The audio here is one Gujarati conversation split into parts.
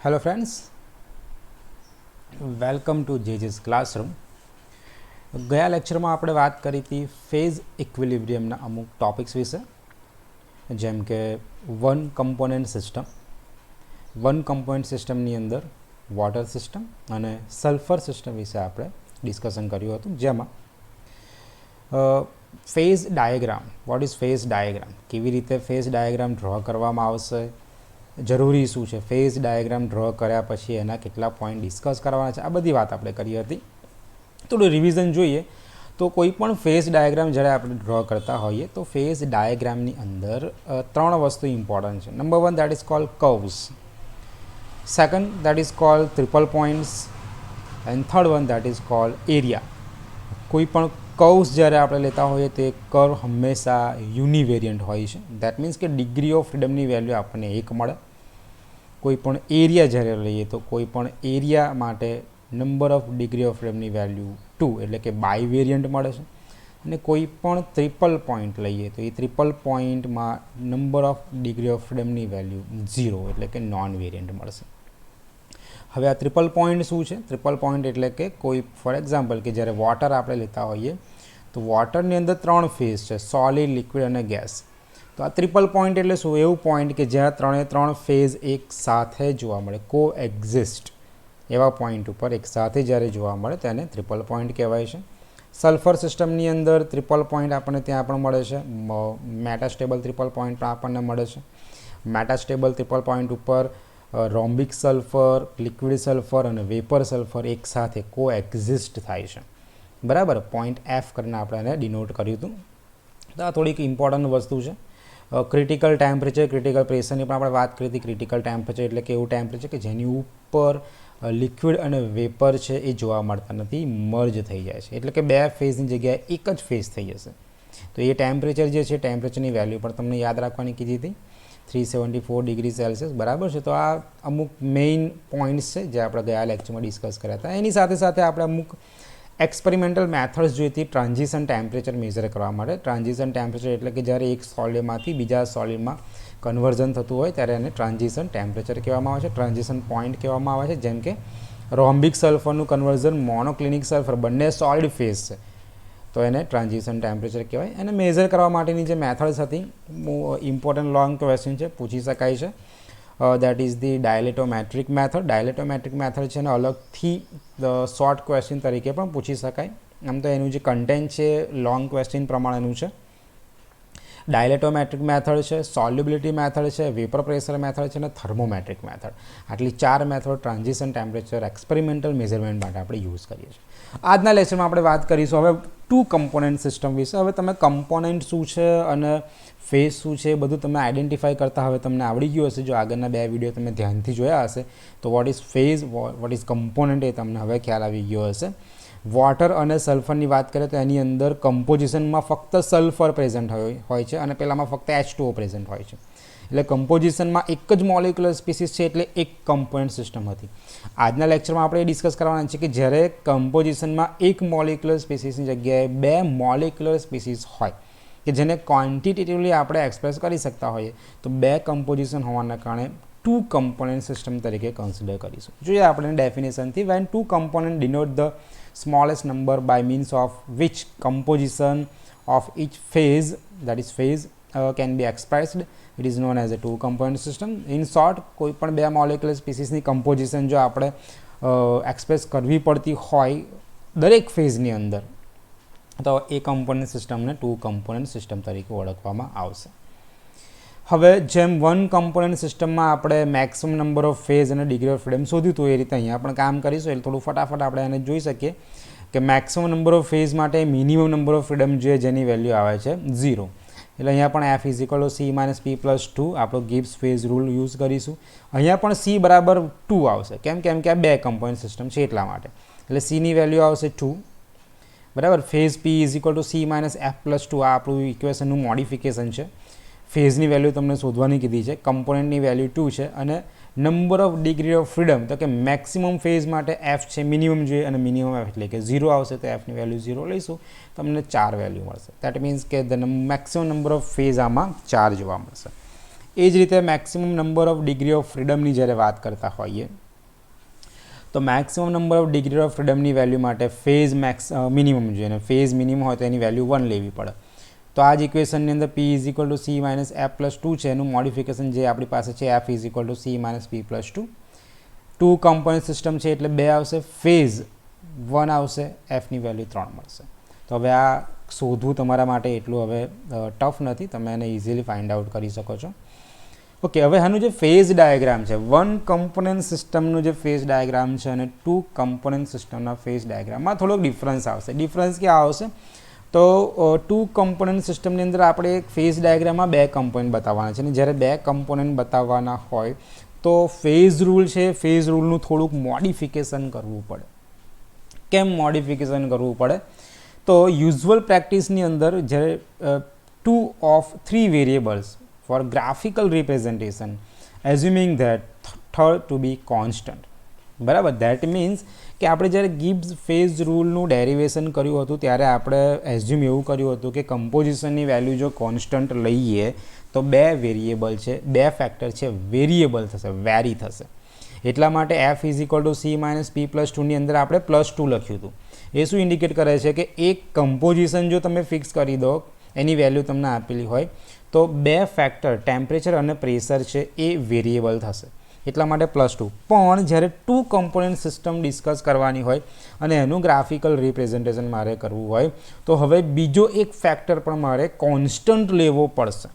હેલો ફ્રેન્ડ્સ, વેલકમ ટુ જેજીસ ક્લાસરૂમ. ગયા લેક્ચરમાં આપણે વાત કરી હતી ફેઝ ઇક્વિલિબ્રિયમના અમુક ટોપિક્સ વિશે, જેમ કે વન કમ્પોનન્ટ સિસ્ટમની અંદર વોટર સિસ્ટમ અને સલ્ફર સિસ્ટમ વિશે આપણે ડિસ્કશન કર્યું હતું, જેમાં phase diagram, vote is phase diagram, કેવી રીતે ફેઝ ડાયાગ્રામ ડ્રો કરવામાં આવશે, જરૂરી શું છે, ફેઝ ડાયાગ્રામ ડ્રો કર્યા પછી એના કેટલા પોઈન્ટ ડિસ્કસ કરવાના છે, આ બધી વાત આપણે કરી હતી. થોડું રિવિઝન જોઈએ તો કોઈ પણ ફેઝ ડાયાગ્રામ જ્યારે આપણે ડ્રો કરતા હોઈએ તો ફેઝ ડાયાગ્રામની અંદર ત્રણ વસ્તુ ઇમ્પોર્ટન્ટ છે. Number one, that is cold curves. Second, that is cold triple points. And third one, that is cold area. કોઈ પણ કર્વ્સ જ્યારે આપણે લેતા હોઈએ તે કર્વ હંમેશા યુનિવેરિયન્ટ હોય છે. દેટ મીન્સ કે ડિગ્રી ઓફ ફ્રીડમની વેલ્યુ આપણને 1 મળે. કોઈ પણ એરિયા જ્યારે લઈએ તો કોઈ પણ એરિયા માટે નંબર ઓફ ડિગ્રી ઓફ ફ્રીડમની વેલ્યુ 2 એટલે કે બાયવેરિયન્ટ મળે છે. અને કોઈ પણ ટ્રિપલ પોઈન્ટ લઈએ તો એ ટ્રિપલ પોઈન્ટમાં નંબર ઓફ ડિગ્રી ઓફ ફ્રીડમની વેલ્યુ 0 એટલે કે નોન વેરિયન્ટ મળશે. હવે આ ટ્રિપલ પોઈન્ટ શું છે? ટ્રિપલ પોઈન્ટ એટલે કે કોઈ ફોર એક્ઝામ્પલ કે જ્યારે વોટર આપણે લેતા હોઈએ તો વોટરની અંદર 3 ફેઝ છે, સોલિડ, લિક્વિડ અને ગેસ. તો આ ટ્રિપલ પોઈન્ટ એટલે શું? એવું પોઈન્ટ કે જ્યાં 3 ફેઝ એક સાથે જોવા મળે, કો એક્ઝિસ્ટ, એવા પોઈન્ટ ઉપર એક સાથે જ્યારે જોવા મળે તેને ટ્રિપલ પોઈન્ટ કહેવાય છે. સલ્ફર સિસ્ટમની અંદર ટ્રિપલ પોઈન્ટ આપણને ત્યાં પણ મળે છે. મેટાસ્ટેબલ ટ્રિપલ પોઈન્ટ પણ આપણને મળે છે. મેટાસ્ટેબલ ટ્રિપલ પોઈન્ટ ઉપર રોમ્બિક સલ્ફર, લિક્વિડ સલ્ફર અને વેપર સલ્ફર એક સાથે કો એક્ઝિસ્ટ થાય છે. બરાબર, પોઈન્ટ એફ કરીને આપણે એને ડિનોટ કર્યું હતું. તો આ થોડીક ઇમ્પોર્ટન્ટ વસ્તુ છે. ક્રિટિકલ ટેમ્પરેચર, ક્રિટિકલ પ્રેશરની પણ આપણે વાત કરી હતી. ક્રિટિકલ ટેમ્પરેચર એટલે કે એવું ટેમ્પરેચર કે જેની ઉપર લિક્વિડ અને વેપર છે એ જોવા મળતા નથી, મર્જ થઈ જાય છે, એટલે કે 2 ફેઝની જગ્યાએ એક જ ફેઝ થઈ જશે. તો એ ટેમ્પરેચર જે છે, ટેમ્પરેચરની વેલ્યુ પણ તમને યાદ રાખવાની કીધી હતી, 374 ડિગ્રી સેલ્સિયસ. બરાબર છે. તો આ અમુક મેઇન પોઈન્ટ્સ છે જે આપણે ગયા લેક્ચરમાં ડિસ્કસ કર્યા હતા. એની સાથે સાથે આપણે અમુક એક્સપેરિમેન્ટલ મેથડ્સ જોઈ હતી ટ્રાન્ઝિશન ટેમ્પરેચર મેઝર કરવા માટે. ટ્રાન્ઝિશન ટેમ્પરેચર એટલે કે જ્યારે એક સોલિડમાંથી બીજા સોલિડમાં કન્વર્ઝન થતું હોય ત્યારે એને ટ્રાન્ઝિશન ટેમ્પરેચર કહેવામાં આવે છે, ટ્રાન્ઝિશન પોઈન્ટ કહેવામાં આવે છે. જેમ કે રોમ્બિક સલ્ફરનું કન્વર્ઝન મોનોક્લિનિક સલ્ફર, બંને સોલિડ ફેઝ છે તો એને ટ્રાન્ઝિશન ટેમ્પરેચર કહેવાય. એને મેઝર કરવા માટેની જે મેથડ્સ હતી, ઇમ્પોર્ટન્ટ લોંગ ક્વેશ્ચન છે, પૂછી શકાય છે. That is the dilatometric method. Dilatometric method છે ને અલગથી શોર્ટ ક્વેશ્ચન તરીકે પણ પૂછી શકાય. આમ તો એનું જે કન્ટેન્ટ છે લોંગ ક્વેશ્ચન પ્રમાણેનું છે. ડાયલેટોમેટ્રિક મેથડ છે, સોલ્યુબિલિટી મેથડ છે, વેપર પ્રેશર મેથડ છે અને થર્મોમેટ્રિક મેથડ. આટલી 4 method transition temperature experimental measurement માટે આપણે યુઝ કરીએ છીએ. આજના લેક્ચરમાં આપણે વાત કરીશું હવે 2 કમ્પોનન્ટ સિસ્ટમ વિશે. હવે તમે કમ્પોનન્ટ શું છે અને ફેઝ શું છે એ બધું તમે આઈડેન્ટિફાઈ કરતા હવે તમને આવડી ગયું હશે. જો આગળના 2 વિડીયો તમે ધ્યાનથી જોયા હશે તો what is phase, what is component એ તમને હવે ખ્યાલ આવી ગયો હશે. વોટર અને સલ્ફરની વાત કરીએ તો એની અંદર કમ્પોઝિશનમાં ફક્ત સલ્ફર પ્રેઝન્ટ હોય છે અને પેલામાં ફક્ત H2O પ્રેઝન્ટ હોય છે. એટલે કમ્પોઝિશનમાં એક જ મોલિક્યુલર સ્પીસીસ છે એટલે એક કમ્પોનન્ટ સિસ્ટમ હતી. આજના લેક્ચરમાં આપણે એ ડિસ્કસ કરવાના છે કે જ્યારે કમ્પોઝિશનમાં એક મોલિક્યુલર સ્પીસીસની જગ્યાએ 2 મોલિક્યુલર સ્પીસીસ હોય કે જેને ક્વોન્ટિટેટિવલી આપણે એક્સપ્રેસ કરી શકતા હોઈએ તો 2 કમ્પોઝિશન હોવાના કારણે 2 કમ્પોનન્ટ સિસ્ટમ તરીકે કન્સિડર કરીશું. જોઈએ આપણે ડેફિનેશનથી, when 2 component denote the smallest number by means of which composition of each phase, that is phase, can be expressed, it is known as a 2 component system. In short, કોઈ પણ 2 મોલિક્યુલર સ્પીસીસની કમ્પોઝિશન જો આપણે એક્સપ્રેસ કરવી પડતી હોય દરેક ફેઝની અંદર તો એ કમ્પોનન્ટ સિસ્ટમને 2 કમ્પોનન્ટ સિસ્ટમ તરીકે ઓળખવામાં આવશે. હવે જેમ 1 કમ્પોનન્ટ સિસ્ટમમાં આપણે મેક્સિમમ નંબર ઓફ ફેઝ અને ડિગ્રી ઓફ ફ્રીડમ શોધ્યું હતું એ રીતે અહીંયા પણ કામ કરીશું. એટલે થોડું ફટાફટ આપણે એને જોઈ શકીએ કે મેક્સિમમ નંબર ઓફ ફેઝ માટે મિનિમમ નંબર ઓફ ફ્રીડમ જોઈએ જેની વેલ્યુ આવે છે 0. એટલે અહીંયા પણ F = C-P+2 આપણો ગિબ્સ ફેઝ રૂલ યુઝ કરીશું. અહીંયા પણ C બરાબર 2 આવશે. કેમ કે આ 2 કમ્પોનન્ટ સિસ્ટમ છે એટલા માટે. એટલે Cની વેલ્યુ આવશે 2. બરાબર. ફેઝ P = C-F+2 આ આપણું ઇક્વેશનનું મોડિફિકેશન છે. ફેઝની વેલ્યુ તમને શોધવાની કીધી છે, કમ્પોનન્ટની વેલ્યુ 2 છે અને number of degree of freedom તો કે મેક્સિમમ ફેઝ માટે F છે, મિનિમમ જોઈએ અને મિનિમમ F એટલે કે 0 આવશે તો Fની વેલ્યુ 0 લઈશું, તમને 4 વેલ્યુ મળશે. દેટ મીન્સ કે the maximum number of phase આમાં 4 જોવા મળશે. એ જ રીતે maximum number of degree of ફ્રીડમની જ્યારે વાત કરતા હોઈએ તો maximum number of degree of ફ્રીડમની વેલ્યુ માટે ફેઝ મિનિમમ જોઈએ, અને ફેઝ મિનિમમ હોય તો એની વેલ્યુ 1 લેવી પડે. તો આ જ ઇક્વેશનની અંદર p = c - f + 2 છે, એનું મોડિફિકેશન જે આપણી પાસે છે f = c - p + 2. 2 component system છે એટલે 2 આવશે, ફેઝ 1 આવશે, એફની વેલ્યુ 3 મળશે. તો હવે આ શોધવું તમારા માટે એટલું હવે ટફ નથી, તમે એને ઇઝીલી ફાઇન્ડ આઉટ કરી શકો છો. ઓકે, હવે આનું જે ફેઝ ડાયાગ્રામ છે, 1 કમ્પોનન્ટ સિસ્ટમનું જે ફેઝ ડાયાગ્રામ છે અને 2 કમ્પોનન્ટ સિસ્ટમના ફેઝ ડાયાગ્રામમાં થોડોક ડિફરન્સ આવશે. ડિફરન્સ ક્યાં આવશે? તો 2 કમ્પોનન્ટ સિસ્ટમની અંદર આપણે એક ફેઝ ડાયાગ્રામમાં 2 કમ્પોનન્ટ બતાવવાના છે, અને જ્યારે 2 કમ્પોનન્ટ બતાવવાના હોય તો ફેઝ રૂલ છે, ફેઝ રૂલનું થોડુંક મોડિફિકેશન કરવું પડે. કેમ મોડિફિકેશન કરવું પડે? તો યુઝ્યુઅલ પ્રેક્ટિસની અંદર જ્યારે 2 of 3 variables for graphical representation assuming that third to be constant, બરાબર, that means કે આપણે જ્યારે ગિબ્સ ફેઝ રૂલનું ડેરિવેશન કર્યું હતું ત્યારે આપણે એઝ્યુમ એવું કર્યું હતું કે કમ્પોઝિશનની વેલ્યુ જો કોન્સ્ટન્ટ લઈએ તો 2 વેરિયેબલ છે, 2 ફેક્ટર છે, વેરિયેબલ થશે, વેરી થશે. એટલા માટે f = c - p + 2 ની અંદર આપણે +2 લખ્યું હતું. એ શું ઇન્ડિકેટ કરે છે કે એક કમ્પોઝિશન જો તમે ફિક્સ કરી દો, એની વેલ્યુ તમને આપેલી હોય તો 2 ફેક્ટર ટેમ્પરેચર અને પ્રેશર છે એ વેરિયેબલ થશે, એટલા માટે +2. પણ જ્યારે 2 કમ્પોનન્ટ સિસ્ટમ ડિસ્કસ કરવાની હોય અને એનું ગ્રાફિકલ રિપ્રેઝન્ટેશન મારે કરવું હોય તો હવે બીજો એક ફેક્ટર પણ મારે કોન્સ્ટન્ટ લેવો પડશે.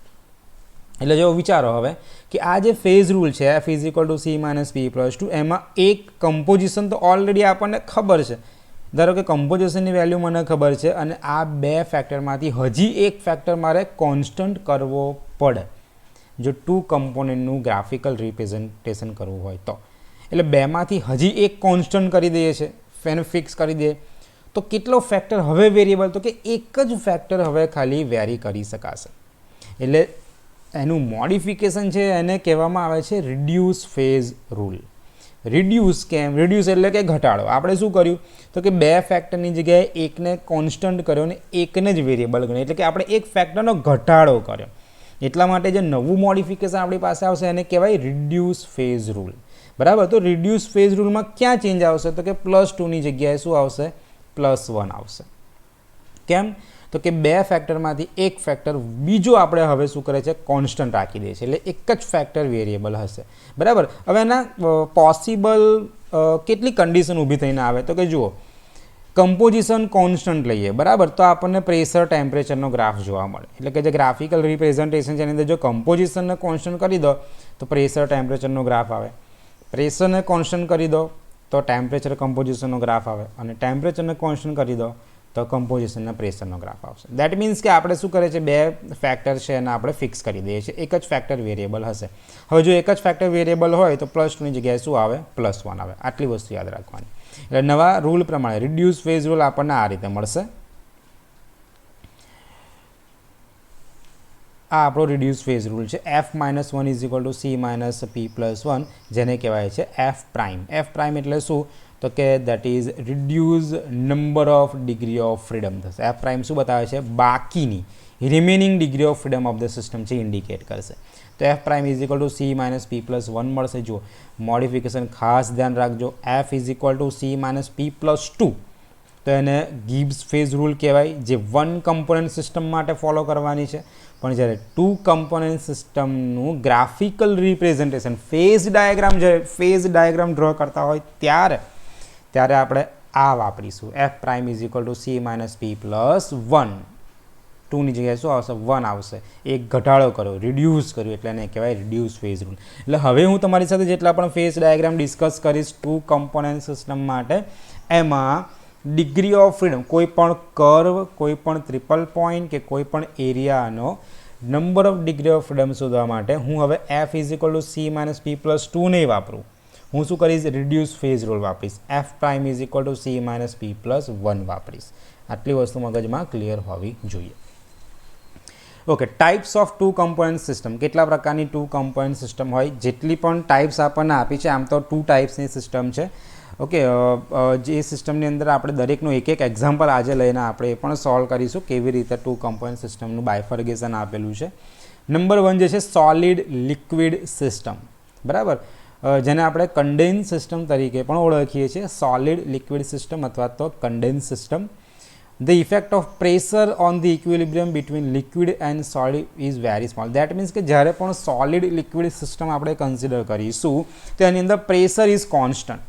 એટલે જો વિચારો હવે કે આ જે ફેઝ રૂલ છે f = c - p + 2, એમાં એક કમ્પોઝિશન તો ઓલરેડી આપણને ખબર છે. ધારો કે કમ્પોઝિશનની વેલ્યુ મને ખબર છે અને આ 2 ફેક્ટરમાંથી હજી એક ફેક્ટર મારે કોન્સ્ટન્ટ કરવો પડે જો 2 કમ્પોનન્ટનું ગ્રાફિકલ રિપ્રેઝન્ટેશન કરવું હોય તો. એટલે 2માંથી હજી એક કોન્સ્ટન્ટ કરી દઈએ છે, એને ફિક્સ કરી દઈએ તો કેટલો ફેક્ટર હવે વેરિયેબલ? તો કે એક જ ફેક્ટર હવે ખાલી વેરી કરી શકાશે. એટલે એનું મોડિફિકેશન છે એને કહેવામાં આવે છે રિડ્યુસ ફેઝ રૂલ. રિડ્યુસ કેમ? રિડ્યુસ એટલે કે ઘટાડો. આપણે શું કર્યું તો કે 2 ફેક્ટરની જગ્યાએ એકને કોન્સ્ટન્ટ કર્યો અને એકને જ વેરિયેબલ ગણ્યો, એટલે કે આપણે એક ફેક્ટરનો ઘટાડો કર્યો. એટલા માટે જે નવું મોડિફિકેશન આપણી પાસે આવશે એને કહેવાય રિડ્યુસ ફેઝ રૂલ, બરાબર. તો રિડ્યુસ ફેઝ રૂલમાં ક્યાં ચેન્જ આવશે? તો કે +2ની જગ્યાએ શું આવશે? +1 આવશે. કેમ? તો કે 2 ફેક્ટરમાંથી એક ફેક્ટર બીજો આપણે હવે શું કરે છે? કોન્સ્ટન્ટ રાખી દે છે, એટલે એક જ ફેક્ટર વેરિયેબલ હશે, બરાબર. હવે એના પોસિબલ કેટલી કન્ડિશન ઊભી થઈને આવે તો કે જુઓ, કમ્પોઝિશન કોન્સ્ટન્ટ લઈએ, બરાબર, તો આપણને પ્રેશર ટેમ્પરેચરનો ગ્રાફ જોવા મળે. એટલે કે જે ગ્રાફિકલ રિપ્રેઝન્ટેશન છે એની અંદર જો કમ્પોઝિશનને કોન્સ્ટન્ટ કરી દો તો પ્રેશર ટેમ્પરેચરનો ગ્રાફ આવે, પ્રેશરને કોન્સ્ટન્ટ કરી દો તો ટેમ્પરેચર કમ્પોઝિશનનો ગ્રાફ આવે, અને ટેમ્પરેચરને કોન્સ્ટન્ટ કરી દો તો કમ્પોઝિશનના પ્રેશરનો ગ્રાફ આવશે. દેટ મીન્સ કે આપણે શું કરે છે? 2 ફેક્ટર છે એને આપણે ફિક્સ કરી દઈએ છીએ, એક જ ફેક્ટર વેરિયેબલ હશે. હવે જો એક જ ફેક્ટર વેરિયેબલ હોય તો +2ની જગ્યાએ શું આવે? +1 આવે. આટલી વસ્તુ યાદ રાખવાની. એટલે નવા રૂલ પ્રમાણે રિડ્યુસ ફેઝ રૂલ આપણને આ રીતે મળશે. આ આપણો રિડ્યુસ ફેઝ રૂલ છે. f - 1 = c - p + 1, જેને કહેવાય છે f પ્રાઇમ. f પ્રાઇમ એટલે શું? તો કે that is reduce number of degree of freedom થશે. f પ્રાઇમ શું બતાવે છે? બાકીની remaining degree of freedom of the system છે ઇન્ડિકેટ કરશે. તો f પ્રાઇમ = c - p + 1 મળશે. જો મોડિફિકેશન ખાસ ધ્યાન રાખજો, f = c - p + 2 તો એને ગિબ્સ ફેઝ રૂલ કહેવાય, જે 1 કમ્પોનન્ટ સિસ્ટમ માટે ફોલો કરવાની છે. પણ જ્યારે 2 કમ્પોનન્ટ સિસ્ટમનું graphical representation phase diagram draw કરતા હોય ત્યારે આપણે આ વાપરીશું. f prime = c - p + 1. 2ની જગ્યાએ શું આવશે? 1 આવશે. એક ઘટાડો કર્યો, રિડ્યુસ કર્યું, એટલે એને કહેવાય રિડ્યુસ ફેઝ રૂલ. એટલે હવે હું તમારી સાથે જેટલા પણ ફેઝ ડાયાગ્રામ ડિસ્કસ કરીશ 2 કમ્પોનન્ટ સિસ્ટમ માટે, એમાં ડિગ્રી ઓફ ફ્રીડમ, કોઈ પણ કર્વ, કોઈ પણ ટ્રિપલ પોઈન્ટ કે કોઈ પણ એરિયાનો number of degree of freedom શોધવા માટે હું હવે f = c - p + 2 નહીં વાપરું. હું શું કરીશ? રિડ્યુસ ફેઝ રૂલ વાપરીશ. f પ્રાઇમ = c - p + 1 વાપરીશ. આટલી વસ્તુ મગજમાં ક્લિયર હોવી જોઈએ. Okay, types of 2 component system. કેટલા પ્રકારની 2 કમ્પોનન્ટ સિસ્ટમ હોય? જેટલી પણ ટાઈપ્સ આપણને આપી છે, આમ તો 2 ટાઈપ્સની સિસ્ટમ છે. ઓકે, જે સિસ્ટમની અંદર આપણે દરેકનું એક એક્ઝામ્પલ આજે લઈને આપણે એ પણ સોલ્વ કરીશું કેવી રીતે 2 કમ્પોનન્ટ સિસ્ટમનું બાયફર્ગેશન આપેલું છે. નંબર 1 જે છે સોલિડ લિક્વિડ સિસ્ટમ, બરાબર, જેને આપણે કન્ડેન્સ સિસ્ટમ તરીકે પણ ઓળખીએ છીએ. સોલિડ લિક્વિડ સિસ્ટમ અથવા તો condense system. The effect of pressure on the equilibrium between liquid and solid is very small. That means કે જ્યારે પણ સોલિડ લિક્વિડ સિસ્ટમ આપણે કન્સિડર કરીશું તો એની અંદર પ્રેશર ઇઝ કોન્સ્ટન્ટ.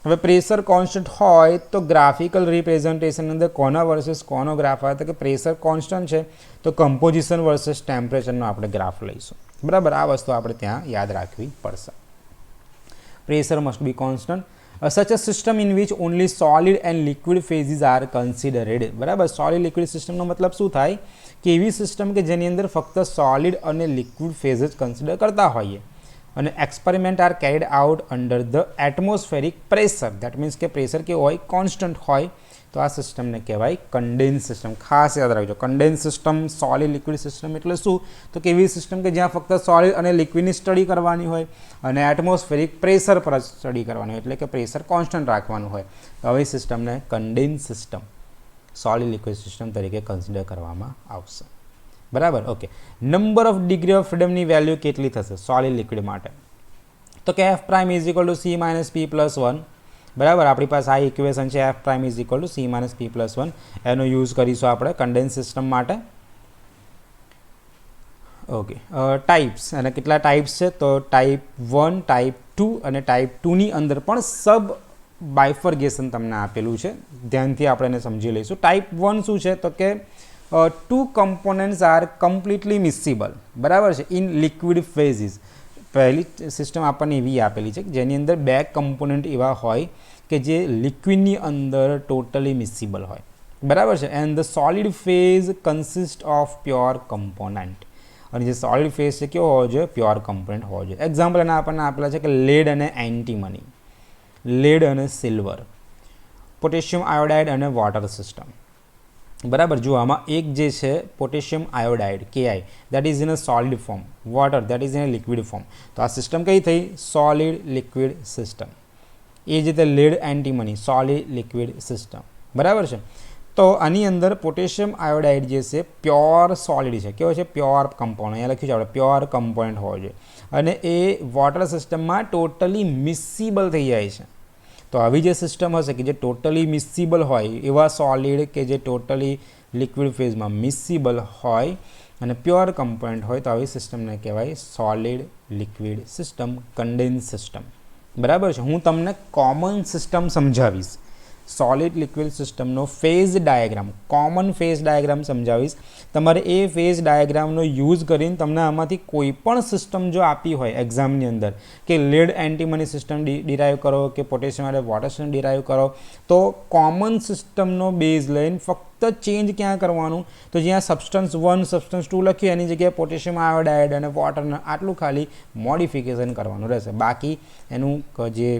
હવે પ્રેશર કોન્સ્ટન્ટ હોય તો ગ્રાફિકલ રિપ્રેઝન્ટેશન અંદર કોના વર્સેસ કોનો ગ્રાફ આવે તો કે પ્રેશર કોન્સ્ટન્ટ છે તો કમ્પોઝિશન વર્સેસ ટેમ્પરેચરનો આપણે ગ્રાફ લઈશું, બરાબર. આ વસ્તુ આપણે ત્યાં યાદ રાખવી પડશે. Pressure must be constant. Such a system in which only solid and liquid phases are considered, બરાબર. સોલિડ લિક્વિડ સિસ્ટમનો મતલબ શું થાય કે એવી સિસ્ટમ કે જેની અંદર ફક્ત સોલિડ અને લિક્વિડ ફેઝ જ કન્સિડર કરતા હોઈએ અને experiment are carried out under the atmospheric pressure. That means કે પ્રેશર કેવું હોય, કોન્સ્ટન્ટ હોય, તો આ સિસ્ટમને કહેવાય કન્ડેન્સ સિસ્ટમ. ખાસ યાદ રાખજો, condense system, solid liquid system એટલે શું તો કે એવી સિસ્ટમ કે જ્યાં ફક્ત સોલિડ અને લિક્વિડની સ્ટડી કરવાની હોય અને એટમોસ્ફેરિક પ્રેશર પર સ્ટડી કરવાની હોય, એટલે કે પ્રેશર કોન્સ્ટન્ટ રાખવાનું હોય, તો આવી સિસ્ટમને condense system, solid liquid system તરીકે કન્સિડર કરવામાં આવશે, બરાબર. Okay, number of degree of ફ્રીડમની વેલ્યુ કેટલી થશે સોલિડ લિક્વિડ માટે તો કે F prime is equal to C minus P plus 1, બરાબર. આપણી પાસે આ ઇક્વેશન છે F prime is equal to C minus P plus 1. એનો યુઝ કરીશું આપણે કન્ડેન્સ સિસ્ટમ માટે. ઓકે, ટાઈપ્સ અને કેટલા ટાઈપ્સ છે તો ટાઈપ 1, ટાઈપ 2 અને ટાઈપ 2ની અંદર પણ સબ બાયફર્ગેશન તમને આપેલું છે, ધ્યાનથી આપણે એને સમજી લઈશું. ટાઈપ 1 શું છે તો કે 2 કમ્પોનન્ટ્સ આર કમ્પ્લીટલી મિસિબલ, બરાબર છે, ઇન લિક્વિડ ફેઝિસ. પહેલી સિસ્ટમ આપણને એવી આપેલી છે કે જેની અંદર 2 કમ્પોનન્ટ એવા હોય કે જે લિક્વિડની અંદર ટોટલી મિસિબલ હોય, બરાબર છે. And the solid phase consist of pure component. અને જે સોલિડ ફેઝ છે કેવો હોવો જોઈએ, પ્યોર કમ્પોનન્ટ હોવો જોઈએ. એક્ઝામ્પલ એના આપણને આપેલા છે કે લેડ અને એન્ટીમની, લેડ અને સિલ્વર, પોટેશિયમ આયોડાઇડ અને વોટર સિસ્ટમ, બરાબર. જો આમાં એક જે છે potassium iodide KI, that is in a solid form, water that is in a liquid form, તો આ સિસ્ટમ કઈ થઈ સોલિડ લિક્વિડ સિસ્ટમ. એ જ રીતે lead antimony solid liquid system, બરાબર છે. તો આની અંદર પોટેશિયમ આયોડાઇડ જે છે પ્યોર સોલિડ છે, કેવો છે પ્યોર કમ્પાઉન્ડ, અહીંયા લખ્યું છે આપણે પ્યોર કમ્પોનન્ટ હોવો જોઈએ, અને એ વોટર સિસ્ટમમાં ટોટલી મિસિબલ થઈ જાય છે. તો આવી જે સિસ્ટમ હશે કે જે ટોટલી મિસિબલ હોય, એવા સોલિડ કે જે ટોટલી લિક્વિડ ફેઝમાં મિસિબલ હોય અને પ્યોર કમ્પોનન્ટ હોય, તો આવી સિસ્ટમને કહેવાય solid liquid system, condense system, બરાબર છે. હું તમને કોમન સિસ્ટમ સમજાવીશ, સોલિડ લિક્વિડ સિસ્ટમનો phase diagram, common phase diagram સમજાવીશ. તમારે એ ફેઝ ડાયાગ્રામનો યુઝ કરીને તમને આમાંથી કોઈ પણ સિસ્ટમ જો આપી હોય એક્ઝામની અંદર કે લેડ એન્ટીમની સિસ્ટમ ડિરાઈવ કરો કે પોટેશિયમ અને વોટર સિસ્ટમ ડિરાઈવ કરો, તો કોમન સિસ્ટમનો બેઝ લઈને ફક્ત ચેન્જ ક્યાં કરવાનું તો જ્યાં સબસ્ટન્સ 1 સબસ્ટન્સ 2 લખ્યું એની જગ્યાએ પોટેશિયમ આયોડાઇડ અને વોટરને આટલું ખાલી મોડિફિકેશન કરવાનું રહેશે. બાકી એનું જે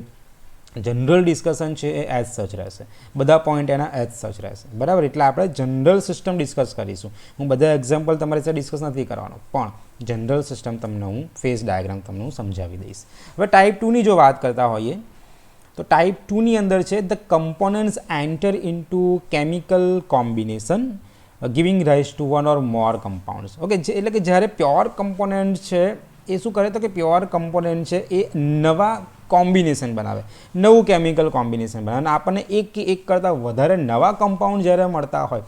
જનરલ ડિસ્કશન છે એ એઝ સચ રહેશે, બધા પોઈન્ટ એના એઝ સચ રહેશે, બરાબર. એટલે આપણે જનરલ સિસ્ટમ ડિસ્કસ કરીશું. હું બધા એક્ઝામ્પલ તમારી સાથે ડિસ્કસ નથી કરવાનો, પણ જનરલ સિસ્ટમ તમને હું ફેઝ ડાયાગ્રામ તમને હું સમજાવી દઈશ. હવે ટાઈપ 2ની જો વાત કરતા હોઈએ તો ટાઈપ 2ની અંદર છે the components enter into chemical combination giving rise two 1 or more compounds. Okay, એટલે કે જ્યારે પ્યોર કમ્પોનન્ટ છે એ શું કરે તો કે પ્યોર કમ્પોનન્ટ છે એ નવા કોમ્બિનેશન બનાવે, નવું કેમિકલ કોમ્બિનેશન બનાવે, અને આપણને એક કરતાં વધારે નવા કમ્પાઉન્ડ જ્યારે મળતા હોય,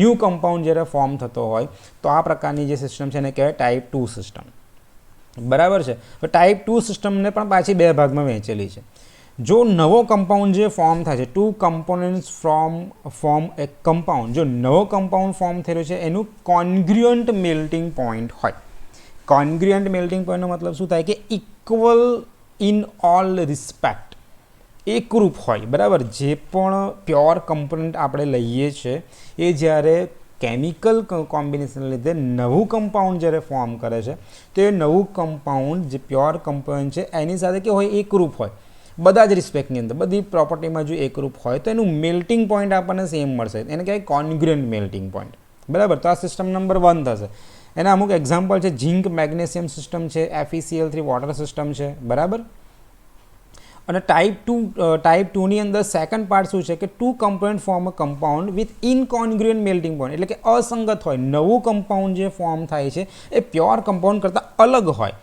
ન્યૂ કમ્પાઉન્ડ જ્યારે ફોર્મ થતો હોય, તો આ પ્રકારની જે સિસ્ટમ છે એને કહેવાય ટાઈપ 2 સિસ્ટમ, બરાબર છે. તો ટાઈપ 2 સિસ્ટમને પણ પાછી 2 ભાગમાં વહેંચેલી છે. જો નવો કમ્પાઉન્ડ જે ફોર્મ થાય છે, 2 કમ્પોનન્ટ્સ ફોર્મ એક કમ્પાઉન્ડ, જો નવો કમ્પાઉન્ડ ફોર્મ થયેલો છે એનું કોન્ગ્રુઅન્ટ મેલ્ટિંગ પોઈન્ટ હોય. કોન્ગ્રુઅન્ટ મેલ્ટિંગ પોઈન્ટનો મતલબ શું થાય કે ઇક્વલ ઇન ઓલ રિસ્પેક્ટ, એકરૂપ હોય, બરાબર. જે પણ પ્યોર કમ્પોનન્ટ આપણે લઈએ છીએ એ જ્યારે કેમિકલ કોમ્બિનેશનને લીધે નવું કમ્પાઉન્ડ જ્યારે ફોર્મ કરે છે તો એ નવું કમ્પાઉન્ડ જે પ્યોર કમ્પાઉન્ડ છે એની સાથે કે હોય એકરૂપ હોય, બધા જ રિસ્પેક્ટની અંદર બધી પ્રોપર્ટીમાં જો એકરૂપ હોય તો એનું મેલ્ટિંગ પોઈન્ટ આપણને સેમ મળશે, એને કહેવાય કોન્ગ્રુઅન્ટ મેલ્ટિંગ પોઈન્ટ, બરાબર. તો આ સિસ્ટમ નંબર 1 થશે. એના અમુક એક્ઝામ્પલ છે ઝિંક મેગ્નેશિયમ સિસ્ટમ છે, FeCl3 વોટર સિસ્ટમ છે, બરાબર. અને ટાઈપ ટુની અંદર સેકન્ડ પાર્ટ શું છે કે two component form a compound with incongruent melting point, એટલે કે અસંગત હોય. નવું કમ્પાઉન્ડ જે ફોર્મ થાય છે એ પ્યોર કમ્પાઉન્ડ કરતાં અલગ હોય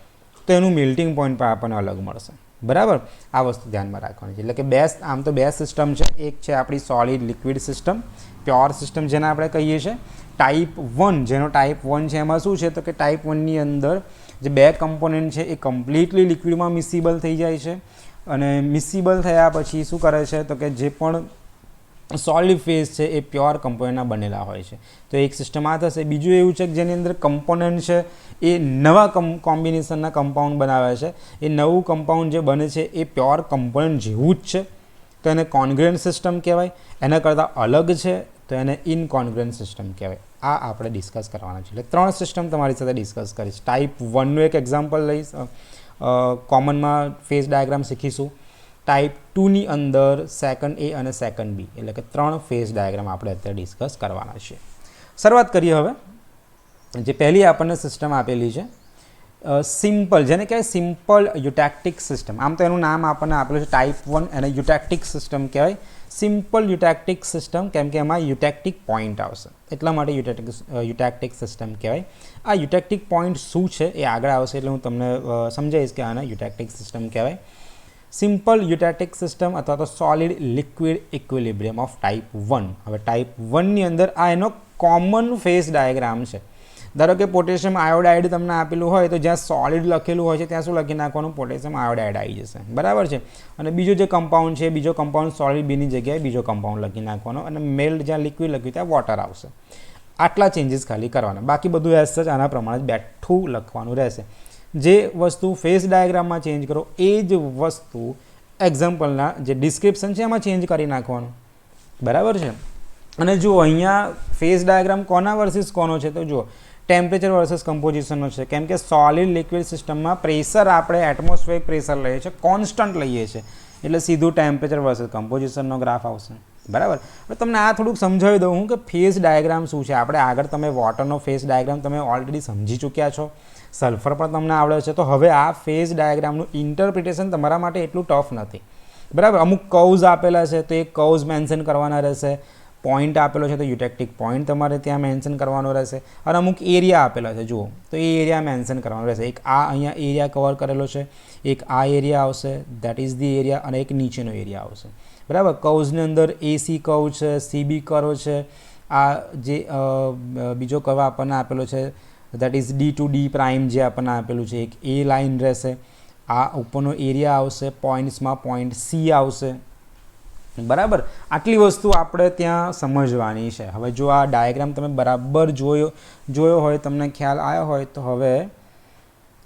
તો એનું મેલ્ટિંગ પોઈન્ટ પણ આપણને અલગ મળશે. બરાબર, આ વસ્તુ ધ્યાનમાં રાખવાની છે. એટલે કે આમ તો બે સિસ્ટમ છે. એક છે આપણી solid liquid system, pure system જેને આપણે કહીએ છીએ. ટાઈપ 1, જેનો ટાઈપ 1 છે એમાં શું છે તો કે ટાઈપ 1ની અંદર જે બે કમ્પોનન્ટ છે એ કમ્પ્લીટલી લિક્વિડમાં મિસિબલ થઈ જાય છે. અને મિસિબલ થયા પછી શું કરે છે તો કે જે પણ સોલિડ ફેઝ છે એ પ્યોર કમ્પોનન્ટના બનેલા હોય છે. તો એક સિસ્ટમ આ થશે. બીજું એવું છે કે જેની અંદર કમ્પોનન્ટ છે એ નવા કોમ્બિનેશનના કમ્પાઉન્ડ બનાવે છે. એ નવું કમ્પાઉન્ડ જે બને છે એ પ્યોર કમ્પોનન્ટ જેવું જ છે તો એને કોન્ગ્રુઅન્ટ સિસ્ટમ કહેવાય. એના કરતાં અલગ છે તો એને ઇનકોન્ગ્રુઅન્ટ સિસ્ટમ કહેવાય. આ આપણે ડિસ્કસ કરવાના છે. એટલે 3 સિસ્ટમ તમારી સાથે ડિસ્કસ કરીશ. ટાઈપ 1નું એક એક્ઝામ્પલ લઈશ, કોમનમાં ફેઝ ડાયાગ્રામ શીખીશું. ટાઈપ 2ની અંદર સેકન્ડ એ અને સેકન્ડ બી, એટલે કે 3 ફેઝ ડાયાગ્રામ આપણે અત્યારે ડિસ્કસ કરવાના છે. શરૂઆત કરીએ હવે. જે પહેલી આપણને સિસ્ટમ આપેલી છે સિમ્પલ, જેને કહેવાય સિમ્પલ યુટેક્ટિક સિસ્ટમ. આમ તો એનું નામ આપણને આપેલું છે ટાઈપ 1, એને યુટેક્ટિક સિસ્ટમ કહેવાય. સિમ્પલ યુટેક્ટિક સિસ્ટમ કેમ કે એમાં યુટેક્ટિક પોઈન્ટ આવશે એટલા માટે યુટેક્ટિક સિસ્ટમ કહેવાય. આ યુટેક્ટિક પોઈન્ટ શું છે એ આગળ આવશે એટલે હું તમને સમજાવીશ કે આને યુટેક્ટિક સિસ્ટમ કહેવાય. સિમ્પલ યુટેક્ટિક સિસ્ટમ અથવા તો solid liquid equilibrium of type 1. હવે ટાઈપ 1ની અંદર આ એનો કોમન ફેઝ ડાયાગ્રામ છે. ધારો કે પોટેશિયમ આયોડાઇડ તમને આપેલું હોય તો જ્યાં સોલિડ લખેલું હોય છે ત્યાં શું લખી નાખવાનું, પોટેશિયમ આયોડાઇડ આવી જશે. બરાબર છે. અને બીજો જે કમ્પાઉન્ડ છે, બીજો કમ્પાઉન્ડ સોલિડ બીની જગ્યાએ બીજો કમ્પાઉન્ડ લખી નાખવાનો અને મેલ્ટ જ્યાં લિક્વિડ લખ્યું ત્યાં વોટર આવશે. આટલા ચેન્જીસ ખાલી કરવાના, બાકી બધું એઝ સચ આના પ્રમાણે જ બેઠું લખવાનું રહેશે. જે વસ્તુ ફેઝ ડાયાગ્રામમાં ચેન્જ કરો એ જ વસ્તુ એક્ઝામ્પલના જે ડિસ્ક્રિપ્શન છે એમાં ચેન્જ કરી નાખવાનું. બરાબર છે. અને જુઓ અહીંયા ફેઝ ડાયાગ્રામ કોના વર્સિસ કોનો છે તો જુઓ ટેમ્પરેચર વર્સસ કમ્પોઝિશનનો છે. કેમ કે સોલિડ લિક્વિડ સિસ્ટમમાં પ્રેશર આપણે એટમોસ્ફેરિક પ્રેશર લઈએ છીએ, કોન્સ્ટન્ટ લઈએ છીએ, એટલે સીધું ટેમ્પરેચર વર્સસ કમ્પોઝિશનનો ગ્રાફ આવશે. બરાબર. હવે તમને આ થોડુંક સમજાવી દઉં હું કે ફેઝ ડાયાગ્રામ શું છે. આપણે આગળ તમે વોટરનો ફેઝ ડાયાગ્રામ તમે ઓલરેડી સમજી ચૂક્યા છો, સલ્ફર પણ તમને આવડે છે, તો હવે આ ફેઝ ડાયાગ્રામનું ઇન્ટરપ્રિટેશન તમારા માટે એટલું ટફ નથી. બરાબર. અમુક કર્વ્સ આપેલા છે તો એ કર્વ્સ મેન્શન કરવાના રહેશે. પોઈન્ટ આપેલો છે તો યુટેક્ટિક પોઈન્ટ તમારે ત્યાં મેન્શન કરવાનો રહેશે. અને અમુક એરિયા આપેલા છે જુઓ તો એ એરિયા મેન્શન કરવાનો રહેશે. એક આ અહીંયા એરિયા કવર કરેલો છે, એક આ એરિયા આવશે, દેટ ઇઝ ધી એરિયા, અને એક નીચેનો એરિયા આવશે. બરાબર. કર્વ્સની અંદર એસી કર્વ છે, સીબી કર્વ છે, આ જે બીજો કર્વ આપણને આપેલો છે that is D to D prime જે આપણને આપેલું છે, એક એ લાઇન રહેશે. આ ઉપરનો એરિયા આવશે, પોઈન્ટ્સમાં પોઈન્ટ સી આવશે. બરાબર. આટલી વસ્તુ આપણે ત્યાં સમજવાની છે. હવે જો આ ડાયાગ્રામ તમે બરાબર જોયો હોય, તમને ખ્યાલ આવ્યો હોય તો હવે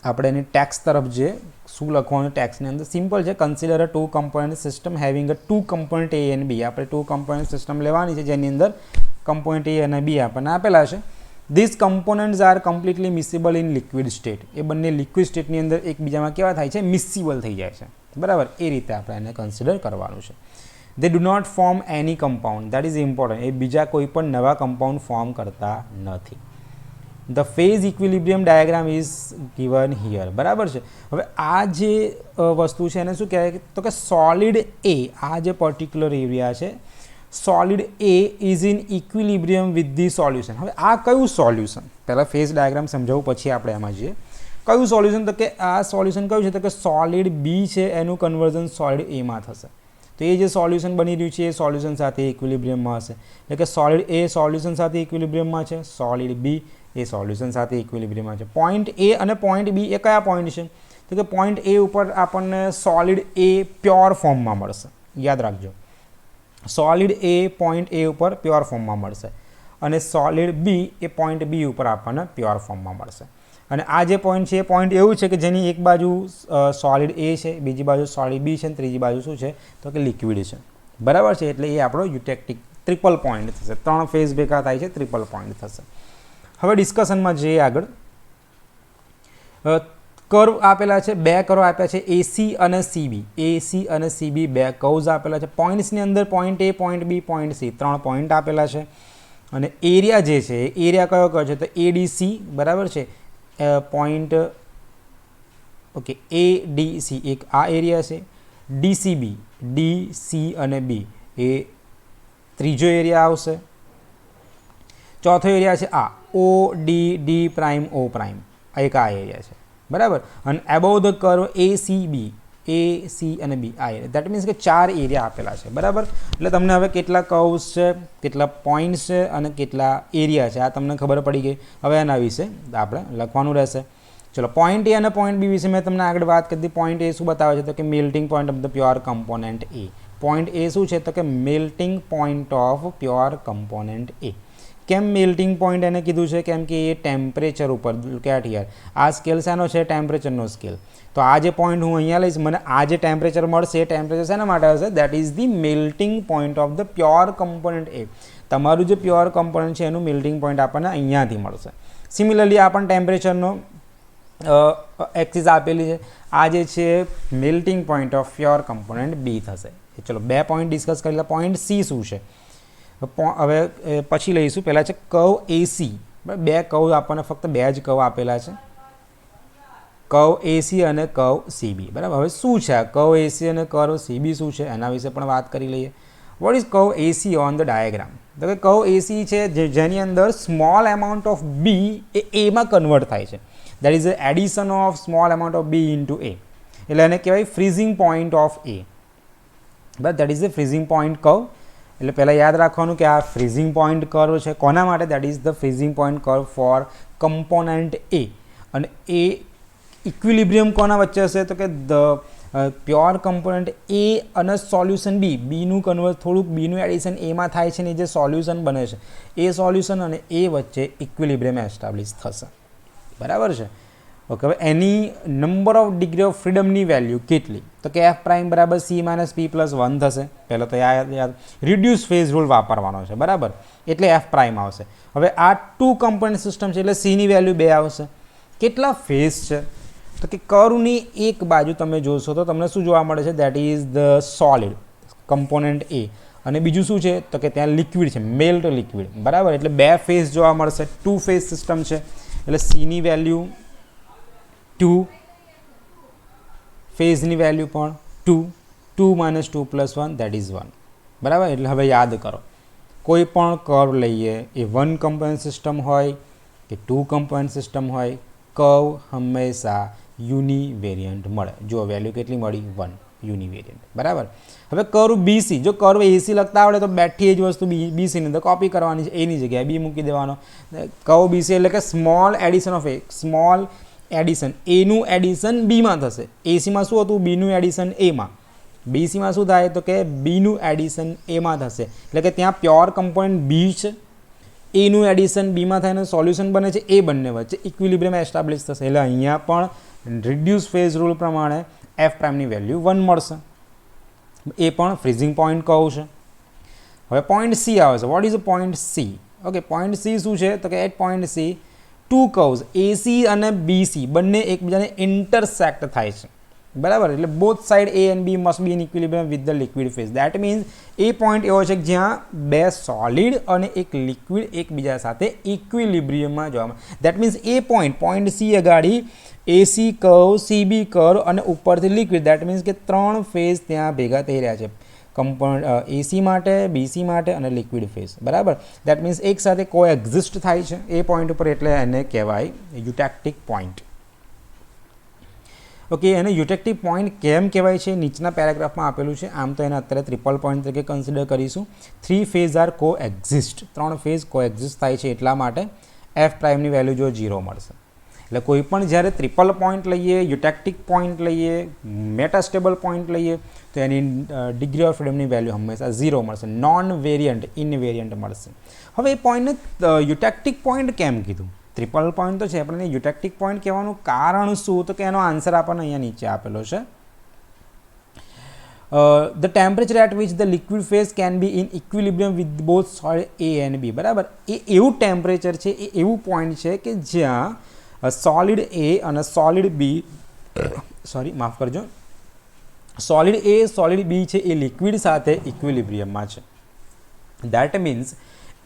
આપણે એની ટેક્સ તરફ જે શું લખવાનું ટેક્સની અંદર સિમ્પલ છે. Consider a 2 component system having a 2 component A and B. આપણે 2 કમ્પોનન્ટ સિસ્ટમ લેવાની છે જેની અંદર કમ્પોનન્ટ એ અને બી આપણને આપેલા છે. These components are completely miscible in liquid state. એ બંને લિક્વિડ સ્ટેટની અંદર એકબીજામાં કેવા થાય છે, મિસિબલ થઈ જાય છે. બરાબર. એ રીતે આપણે એને કન્સિડર કરવાનું છે. They do not form any compound, that is important. એ બીજા કોઈ પણ નવા કમ્પાઉન્ડ ફોર્મ કરતા નથી. The phase equilibrium diagram is given here. બરાબર છે. હવે આ જે વસ્તુ છે એને શું કહેવાય તો કે સોલિડ એ, આ જે પર્ટિક્યુલર એરિયા છે solid A is in equilibrium with the solution. હવે આ કયું સોલ્યુશન, પહેલાં ફેઝ ડાયાગ્રામ સમજાવવું પછી આપણે એમાં જઈએ. કયું સોલ્યુશન તો કે આ સોલ્યુશન કયું છે તો કે સોલિડ બી છે એનું કન્વર્ઝન સોલિડ એમાં થશે. તો એ જે સોલ્યુશન બની રહ્યું છે એ સોલ્યુશન સાથે ઇક્વિલિબ્રિયમમાં હશે. એટલે કે સોલિડ એ સોલ્યુશન સાથે ઇક્વિલિબ્રિયમમાં છે, સોલિડ બી એ સોલ્યુશન સાથે ઇક્વિલિબ્રિયમમાં છે. પોઈન્ટ એ અને પોઈન્ટ બી એ કયા પોઈન્ટ છે તો કે પોઈન્ટ એ ઉપર આપણને સોલિડ એ પ્યોર ફોર્મમાં મળશે. યાદ રાખજો, સોલિડ એ પોઈન્ટ એ ઉપર પ્યોર ફોર્મમાં મળશે અને સોલિડ બી એ પોઈન્ટ બી ઉપર આપણને પ્યોર ફોર્મમાં મળશે. અને આ જે પોઈન્ટ છે એ પોઈન્ટ એવું છે કે જેની એક બાજુ સોલિડ એ છે, બીજી બાજુ સોલિડ બી છે અને ત્રીજી બાજુ શું છે તો કે લિક્વિડ છે. બરાબર છે. એટલે એ આપણો યુટેક્ટિક ટ્રિપલ પોઈન્ટ થશે. 3 ફેઝ ભેગા થાય છે, ટ્રિપલ પોઈન્ટ થશે. હવે ડિસ્કશનમાં જઈએ આગળ. કર્વ આપેલા છે, 2 કર્વ આપ્યા છે, એસી અને સીબી. એસી અને સીબી 2 કર્વ્સ આપેલા છે. પોઈન્ટ્સની અંદર પોઈન્ટ એ, પોઈન્ટ બી, પોઈન્ટ સી 3 પોઈન્ટ આપેલા છે. અને એરિયા જે છે એરિયા કયો છે તો એડીસી. બરાબર છે. પોઈન્ટ ઓકે એડીસી એક આ એરિયા છે, ડીસીબી, ડી, સી અને બી એ ત્રીજો એરિયા આવશે. ચોથો એરિયા છે આ O D, D prime, O prime, એક આ એરિયા છે, બરાબર. અને above the curve A C B, A C અને બી આ એરિયા, દેટ મીન્સ કે 4 એરિયા આપેલા છે, બરાબર. એટલે તમને હવે કેટલા કર્વ્સ છે, કેટલા પોઈન્ટ્સ છે અને કેટલા એરિયા છે આ તમને ખબર પડી ગઈ. હવે એના વિશે આપણે લખવાનું રહેશે. ચલો, પોઈન્ટ એ અને પોઈન્ટ બી વિશે મેં તમને આગળ વાત કરી હતી. પોઈન્ટ એ શું બતાવે છે તો કે melting point of the pure component A. Point A શું છે તો કે melting point of pure component A. કેમ મેલ્ટિંગ પોઈન્ટ એને કીધું છે? કેમ કે એ ટેમ્પરેચર ઉપર, લુક એટ હિયર, આ સ્કેલ શેનો છે? ટેમ્પરેચરનો સ્કેલ. તો આ જે પોઈન્ટ હું અહીંયા લઈશ, મને આ જે ટેમ્પરેચર મળશે એ ટેમ્પરેચર શેના માટે હશે? That is the melting point of the pure component A. તમારું જે પ્યોર કમ્પોનન્ટ છે એનું મેલ્ટિંગ પોઈન્ટ આપણને અહીંયાથી મળશે. સિમિલરલી આ પણ ટેમ્પરેચરનો એક્સિસ આપેલી છે. આ જે છે melting point of pure component B થશે. ચલો, 2 પોઈન્ટ ડિસ્કસ કરી લે. પોઈન્ટ સી શું છે? હવે પછી લઈશું. પહેલાં છે કર્વ એસી. બરાબર, 2 કર્વ આપણને, ફક્ત 2 જ કર્વ આપેલા છે, કર્વ એસી અને કર્વ સીબી. બરાબર, હવે શું છે આ કર્વ એસી અને કર્વ સીબી શું છે એના વિશે પણ વાત કરી લઈએ. What is curve AC on the diagram? તો કે કર્વ એસી છે જેની અંદર સ્મોલ એમાઉન્ટ ઓફ બી એ એમાં કન્વર્ટ થાય છે. That is addition of small amount of B into A. એટલે એને કહેવાય ફ્રીઝિંગ પોઈન્ટ ઓફ એ. બરાબર, that is the freezing point curve. એટલે પહેલાં યાદ રાખવાનું કે આ ફ્રીઝિંગ પોઈન્ટ કર્વ છે કોના માટે? That is the freezing point curve for component A. અને એ ઇક્વિલિબ્રિયમ કોના વચ્ચે હશે? તો કે ધ પ્યોર કમ્પોનન્ટ એ અને સોલ્યુશન બી. બીનું કન્વર્ટ, થોડુંક બીનું એડિશન એમાં થાય છે ને જે સોલ્યુશન બને છે એ સોલ્યુશન અને એ વચ્ચે ઇક્વિલિબ્રિયમ એસ્ટાબ્લિશ થશે. બરાબર છે? ઓકે, હવે એની નંબર ઓફ ડિગ્રી ઓફ ફ્રીડમની વેલ્યુ કેટલી? તો કે એફ પ્રાઇમ બરાબર સી માઇનસ પી પ્લસ 1 થશે. પહેલાં તો યાદ રિડ્યુસ ફેઝ રૂલ વાપરવાનો છે, બરાબર, એટલે એફ પ્રાઇમ આવશે. હવે આ 2 કમ્પોનન્ટ સિસ્ટમ છે એટલે સીની વેલ્યુ 2 આવશે. કેટલા ફેઝ છે? તો કે કર્વની એક બાજુ તમે જોશો તો તમને શું જોવા મળે છે? That is the solid component A. અને બીજું શું છે? તો કે ત્યાં લિક્વિડ છે, મેલ્ટ લિક્વિડ. બરાબર, એટલે 2 ફેઝ જોવા મળશે. 2 ફેઝ સિસ્ટમ છે એટલે સીની વેલ્યુ 2, ફેઝની વેલ્યુ પણ 2. 2 માઇનસ 2 પ્લસ 1 દેટ ઇઝ 1. બરાબર, એટલે હવે યાદ કરો, કોઈ પણ કર્વ લઈએ એ 1 કમ્પોનન્ટ સિસ્ટમ હોય કે 2 કમ્પોનન્ટ સિસ્ટમ હોય, કર્વ હંમેશા યુનિવેરિયન્ટ મળે. જો વેલ્યુ કેટલી મળી? 1, યુનિવેરિયન્ટ. બરાબર. હવે કર્વ બીસી, જો કર્વ એસી લખતા આવડે તો બેઠી એ જ વસ્તુ બીસીની અંદર કોપી કરવાની છે, એની જગ્યાએ બી મૂકી દેવાનો. કર્વ બીસી એટલે કે small addition of A. Small addition, એનું એડિશન બીમાં થશે. એસીમાં શું હતું? બીનું એડિશન એમાં. બીસીમાં શું થાય? તો કે બીનું એડિશન એમાં થશે. એટલે કે ત્યાં પ્યોર કમ્પોનન્ટ બી છે, એનું એડિશન બીમાં થાય અને સોલ્યુશન બને છે, એ બંને વચ્ચે ઇક્વિલિબ્રિયમ એસ્ટાબ્લિશ થશે. એટલે અહીંયા પણ રિડ્યુસ ફેઝ રૂલ પ્રમાણે એફ પ્રાઇમની વેલ્યુ 1 મળશે. એ પણ ફ્રીઝિંગ પોઈન્ટ કહું છે. હવે પોઈન્ટ સી આવે છે. What is a point C? Okay, point C શું છે? તો કે at point C 2 curves AC અને બીસી બંને એકબીજાને ઇન્ટરસેક્ટ થાય છે. બરાબર, એટલે both side A and B must be in equilibrium with the liquid phase. That means એ પોઈન્ટ એવો છે કે જ્યાં 2 સોલિડ અને એક લિક્વિડ એકબીજા સાથે ઇક્વિલિબ્રિયમમાં જોવા મળે. દેટ મીન્સ એ પોઈન્ટ સી અગાડી એસી કર્વ, સીબી કર્વ અને ઉપરથી લિક્વિડ. દેટ મીન્સ કે 3 ફેઝ ત્યાં ભેગા થઈ રહ્યા છે, કમ્પોનન્ટ એસી માટે, બીસી માટે અને લિક્વિડ ફેઝ. બરાબર, દેટ મીન્સ એક સાથે કો એક્ઝિસ્ટ થાય છે એ પોઈન્ટ ઉપર, એટલે એને કહેવાય યુટેક્ટિક પોઈન્ટ. ઓકે, એને યુટેક્ટિક પોઈન્ટ કેમ કહેવાય છે નીચેના પેરેગ્રાફમાં આપેલું છે. આમ તો એને અત્યારે ટ્રિપલ પોઈન્ટ તરીકે કન્સિડર કરીશું. 3 ફેઝ આર કો એક્ઝિસ્ટ, 3 ફેઝ કો એક્ઝિસ્ટ થાય છે એટલા માટે એફ પ્રાઇમની વેલ્યુ જો 0 મળશે. એટલે કોઈ પણ જ્યારે ટ્રિપલ પોઈન્ટ લઈએ, યુટેક્ટિક પોઈન્ટ લઈએ, મેટાસ્ટેબલ પોઈન્ટ લઈએ તો એની ડિગ્રી ઓફ ફ્રીડમની વેલ્યુ હંમેશા 0 મળશે. નોન વેરિયન્ટ, ઇનવેરિયન્ટ મળશે. હવે એ પોઈન્ટને યુટેક્ટિક પોઈન્ટ કેમ કીધું? ટ્રિપલ પોઈન્ટ તો છે પણ એને યુટેક્ટિક પોઈન્ટ કહેવાનું કારણ શું? તો કે એનો આન્સર આપણને અહીંયા નીચે આપેલો છે. The temperature at which the liquid phase can be in equilibrium with both solid A and B. બરાબર, એ એવું ટેમ્પરેચર છે, એ એવું પોઈન્ટ છે કે જ્યાં સોલિડ એ અને સોલિડ બી, માફ કરજો, સોલિડ એ સોલિડ બી છે એ લિક્વિડ સાથે ઇક્વિલિબ્રિયમમાં છે. દેટ મીન્સ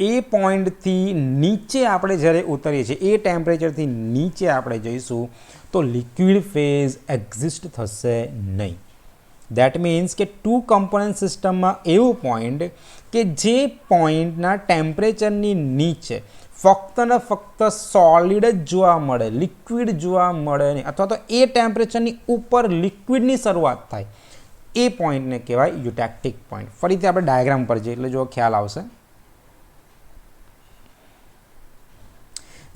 એ પોઈન્ટથી નીચે આપણે જ્યારે ઉતરીએ છીએ, એ ટેમ્પરેચરથી નીચે આપણે જઈશું તો લિક્વિડ ફેઝ એક્ઝિસ્ટ થશે નહીં. દેટ મીન્સ કે ટુ કમ્પોનન્ટ સિસ્ટમમાં એવું પોઈન્ટ કે જે પોઈન્ટના ટેમ્પરેચરની નીચે ફક્ત ને ફક્ત સોલિડ જ જોવા મળે, લિક્વિડ જોવા મળે નહીં, અથવા તો એ ટેમ્પરેચરની ઉપર લિક્વિડની શરૂઆત થાય, એ પોઈન્ટને કહેવાય યુટેક્ટિક પોઈન્ટ. ફરીથી આપણે ડાયાગ્રામ પર જઈએ એટલે જો ખ્યાલ આવશે.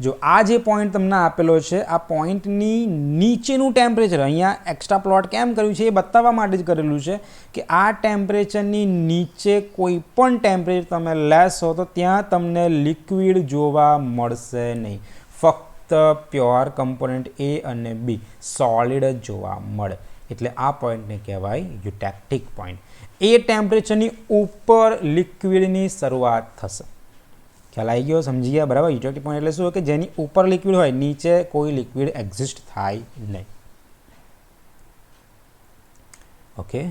જો આ જે પોઈન્ટ તમને આપેલો છે, આ પોઈન્ટની નીચેનું ટેમ્પરેચર, અહીંયા એક્સ્ટ્રા પ્લોટ કેમ કર્યું છે એ બતાવવા માટે જ કરેલું છે કે આ ટેમ્પરેચરની નીચે કોઈ પણ ટેમ્પરેચર તમે લેશો તો ત્યાં તમને લિક્વિડ જોવા મળશે નહીં, ફક્ત પ્યોર કમ્પોનન્ટ એ અને બી સોલિડ જ જોવા મળે. એટલે આ પોઈન્ટને કહેવાય યુટેક્ટિક પોઈન્ટ. એ ટેમ્પરેચરની ઉપર લિક્વિડની શરૂઆત થશે. ખ્યાલ આવી ગયો, સમજી ગયા? બરાબર. યુટેક્ટિક પોઈન્ટ એટલે શું કે જેની ઉપર લિક્વિડ હોય, નીચે કોઈ લિક્વિડ એક્ઝિસ્ટ થાય નહીં. ઓકે,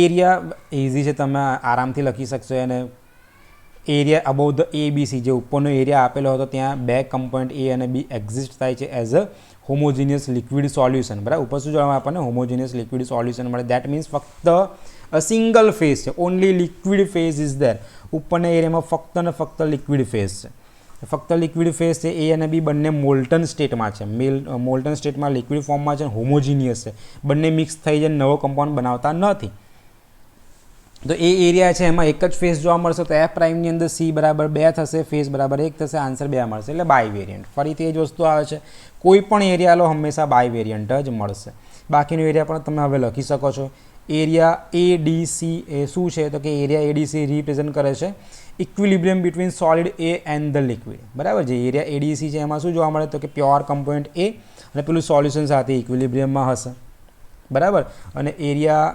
એરિયા ઇઝી છે, તમે આરામથી લખી શકશો એને. Area above the A B C, જે ઉપરનો એરિયા આપેલો હતો ત્યાં બે કમ્પોનન્ટ એ અને બી એક્ઝિસ્ટ થાય છે as a homogeneous liquid solution. બરાબર. ઉપર શું જોવા આપણને હોમોજીનિયસ લિક્વિડ સોલ્યુશન મળે. દેટ મીન્સ ફક્ત સિંગલ ફેઝ છે, only liquid phase is there. ઉપરના એરિયામાં ફક્ત ને ફક્ત લિક્વિડ ફેઝ છે, ફક્ત લિક્વિડ ફેઝ છે. એ અને બી બંને મોલ્ટન સ્ટેટમાં છે, મોલ્ટન સ્ટેટમાં લિક્વિડ ફોર્મમાં છે, હોમોજીનિયસ છે. બંને મિક્સ થઈ જાય, નવો કમ્પાઉન્ડ બનાવતા નથી. તો એ એરિયા છે એમાં એક જ ફેઝ જોવા મળશે, તો એફ પ્રાઇમની અંદર સી બરાબર 2 થશે, ફેઝ બરાબર 1 થશે, આન્સર 2 મળશે, એટલે બાય વેરિયન્ટ. ફરીથી એ જ વસ્તુ આવે છે, કોઈ પણ એરિયા લો હંમેશા બાય વેરિયન્ટ જ મળશે. બાકીનો એરિયા પણ તમે હવે લખી શકો છો. એરિયા એડીસી એ શું છે તો કે એરિયા એડીસી રિપ્રેઝન્ટ કરે છે equilibrium between solid A and the liquid. બરાબર. જે એરિયા એડીસી છે એમાં શું જોવા મળે તો કે પ્યોર કમ્પોનન્ટ એ અને પેલું સોલ્યુશન સાથે ઇક્વિલિબ્રિયમમાં હશે. બરાબર. અને એરિયા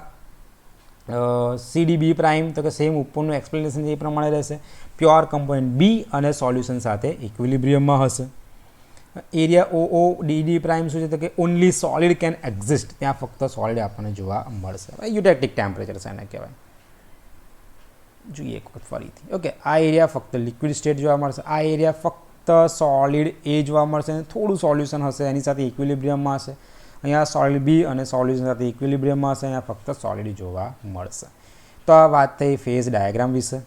સીડી બી પ્રાઇમ તો કે સેમ ઉપરનું એક્સપ્લેનેશન એ પ્રમાણે રહેશે, પ્યોર કમ્પોનન્ટ બી અને સોલ્યુશન સાથે ઇક્વિલિબ્રિયમમાં હશે. એરિયા ઓઓ ડીડી પ્રાઇમ શું છે તો કે ઓનલી સોલિડ કેન એક્ઝિસ્ટ, ત્યાં ફક્ત સોલિડ આપણને જોવા મળશે. યુટેક્ટિક ટેમ્પરેચર છે એને કહેવાય. જોઈએ એક વખત ફરીથી. ઓકે, આ એરિયા ફક્ત લિક્વિડ સ્ટેટ જોવા મળશે, આ એરિયા ફક્ત સોલિડ એ જોવા મળશે, થોડું સોલ્યુશન હશે એની સાથે ઇક્વિલિબ્રિયમમાં હશે. અહીંયા સોલિડ બી અને સોલ્યુશન સાથે ઇક્વિલિબ્રિયમમાં હશે, અહીંયા ફક્ત સોલિડ જોવા મળશે. તો આ વાત થઈ ફેઝ ડાયાગ્રામ વિશે.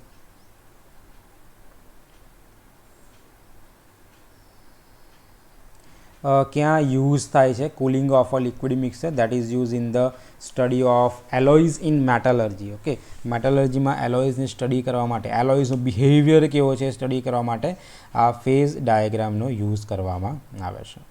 ક્યાં યુઝ થાય છે cooling of a liquid mixture? That is use in the study of alloys in metallurgy. Okay, મેટલર્જીમાં એલોઇઝની સ્ટડી કરવા માટે, એલોઇઝનો બિહેવિયર કેવો છે સ્ટડી કરવા માટે આ ફેઝ ડાયાગ્રામનો યુઝ કરવામાં આવે છે.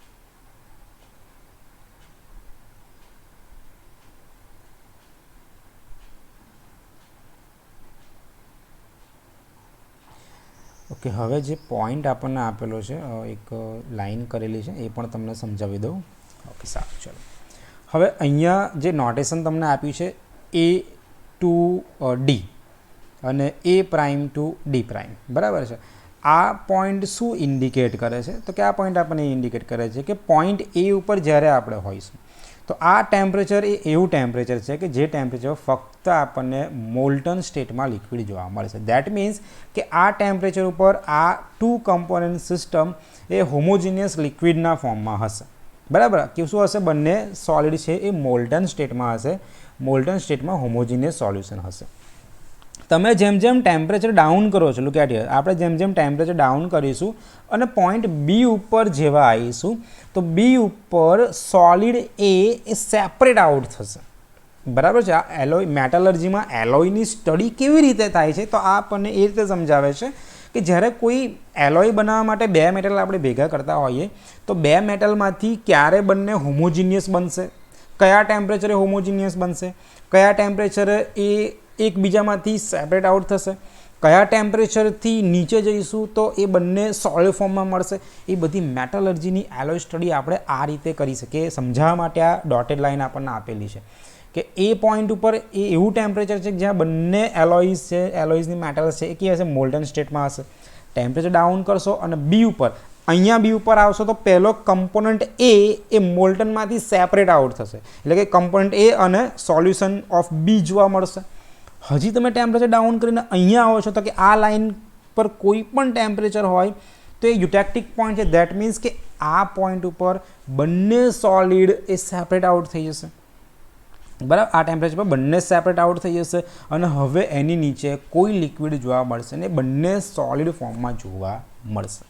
ઓકે, હવે જે પોઈન્ટ આપણને આપેલો છે, એક લાઈન કરેલી છે એ પણ તમને સમજાવી દઉં. ઓકે, સારું, ચલો. હવે અહીંયા જે નોટેશન તમને આપ્યું છે એ ટુ ડી અને એ પ્રાઇમ ટુ ડી પ્રાઇમ, બરાબર છે. આ પોઈન્ટ શું ઇન્ડિકેટ કરે છે તો કે આ પોઈન્ટ આપણને ઇન્ડિકેટ કરે છે કે પોઈન્ટ એ ઉપર જ્યારે આપણે હોઈશું તો આ ટેમ્પરેચર એ એવું ટેમ્પરેચર છે કે જે ટેમ્પરેચર ફક્ત આપણને મોલ્ટન સ્ટેટમાં લિક્વિડ જોવા મળશે. દેટ મીન્સ કે આ ટેમ્પરેચર ઉપર આ ટુ કમ્પોનન્ટ સિસ્ટમ એ હોમોજીનિયસ લિક્વિડના ફોર્મમાં હશે. બરાબર. કે શું હશે? બંને સોલિડ છે એ મોલ્ટન સ્ટેટમાં હશે, મોલ્ટન સ્ટેટમાં હોમોજીનિયસ સોલ્યુશન હશે. તમે જેમ જેમ ટેમ્પરેચર ડાઉન કરો છો, લુક એટ હિયર, આપણે જેમ જેમ ટેમ્પરેચર ડાઉન કરીશું અને પોઈન્ટ બી ઉપર જેવા આવીશું તો બી ઉપર સોલિડ એ સેપરેટ આઉટ થશે. બરાબર છે. આ એલોય મેટલર્જીમાં એલોયની સ્ટડી કેવી રીતે થાય છે તો આ આપણને એ રીતે સમજાવે છે કે જ્યારે કોઈ એલોય બનાવવા માટે બે મેટલ આપણે ભેગા કરતા હોઈએ તો બે મેટલમાંથી ક્યારે બંને હોમોજીનિયસ બનશે, કયા ટેમ્પરેચરે હોમોજીનિયસ બનશે, કયા ટેમ્પરેચરે એ એકબીજામાંથી સેપરેટ આઉટ થશે, કયા ટેમ્પરેચરથી નીચે જઈશું તો એ બંને સોલિડ ફોર્મમાં મળશે. એ બધી મેટલર્જીની એલોય સ્ટડી આપણે આ રીતે કરી શકીએ. સમજાવવા માટે આ ડોટેડ લાઇન આપણને આપેલી છે કે એ પોઈન્ટ ઉપર એ એવું ટેમ્પરેચર છે જ્યાં બંને એલોઇઝ છે, એલોઇઝની મેટલ્સ છે એ કેવી હશે? મોલ્ટન સ્ટેટમાં હશે. ટેમ્પરેચર ડાઉન કરશો અને બી ઉપર, અહીંયા બી ઉપર આવશો તો પહેલો કમ્પોનન્ટ એ મોલ્ટનમાંથી સેપરેટ આઉટ થશે, એટલે કે કમ્પોનન્ટ એ અને સોલ્યુશન ઓફ બી જોવા મળશે. હજી તમે ટેમ્પરેચર ડાઉન કરીને અહીંયા આવો છો તો કે આ લાઇન પર કોઈ પણ ટેમ્પરેચર હોય તો એ યુટેક્ટિક પોઈન્ટ છે. દેટ મીન્સ કે આ પોઈન્ટ ઉપર બંને સોલિડ એ સેપરેટ આઉટ થઈ જશે, બરાબર. આ ટેમ્પરેચર પર બંને સેપરેટ આઉટ થઈ જશે અને હવે એની નીચે કોઈ લિક્વિડ જોવા મળશે ને બંને સોલિડ ફોર્મમાં જોવા મળશે.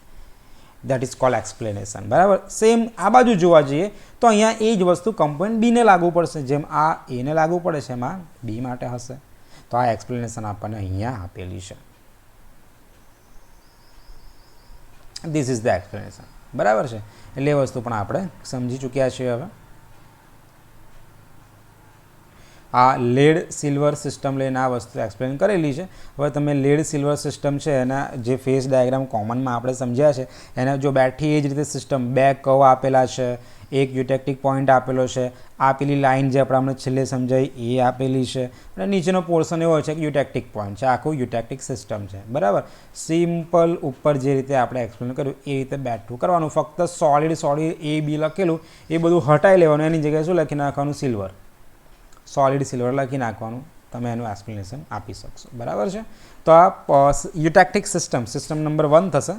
દેટ ઇઝ કોલ્ડ એક્સપ્લેનેશન, બરાબર. સેમ આ બાજુ જોવા જઈએ તો અહીંયા એ જ વસ્તુ કમ્પોનન્ટ બીને લાગુ પડશે, જેમ આ એને લાગુ પડે છે એમાં બી માટે હશે. તો આ એક્સપ્લેનેશન આપણને અહીંયા આપેલી છે. ધીસ ઇઝ ધ એક્સપ્લેનેશન, બરાબર છે. એટલે એ વસ્તુ પણ આપણે સમજી ચૂક્યા છીએ. હવે આ લેડ સિલ્વર સિસ્ટમ લઈને આ વસ્તુ એક્સપ્લેન કરેલી છે. હવે તમે લેડ સિલ્વર સિસ્ટમ છે એના જે ફેઝ ડાયાગ્રામ કોમનમાં આપણે સમજ્યા છે એના જો બેઠી એ જ રીતે સિસ્ટમ, બે કર્વ આપેલા છે, એક યુટેક્ટિક પોઈન્ટ આપેલો છે, આપેલી લાઇન જે આપણે છેલ્લે સમજાઈ એ આપેલી છે અને નીચેનો પોર્શન એવો છે કે યુટેક્ટિક પોઈન્ટ છે. આખું યુટેક્ટિક સિસ્ટમ છે, બરાબર. સિમ્પલ ઉપર જે રીતે આપણે એક્સપ્લેન કર્યું એ રીતે બેઠું કરવાનું. ફક્ત સોલિડ એ બી લખેલું એ બધું હટાવી લેવાનું, એની જગ્યાએ શું લખી નાખવાનું? સિલ્વર, સોલિડ સિલ્વર લખી નાખવાનું. તમે એનું એક્સપ્લેનેશન આપી શકશો, બરાબર છે. તો આ યુટેક્ટિક સિસ્ટમ નંબર 1 થશે.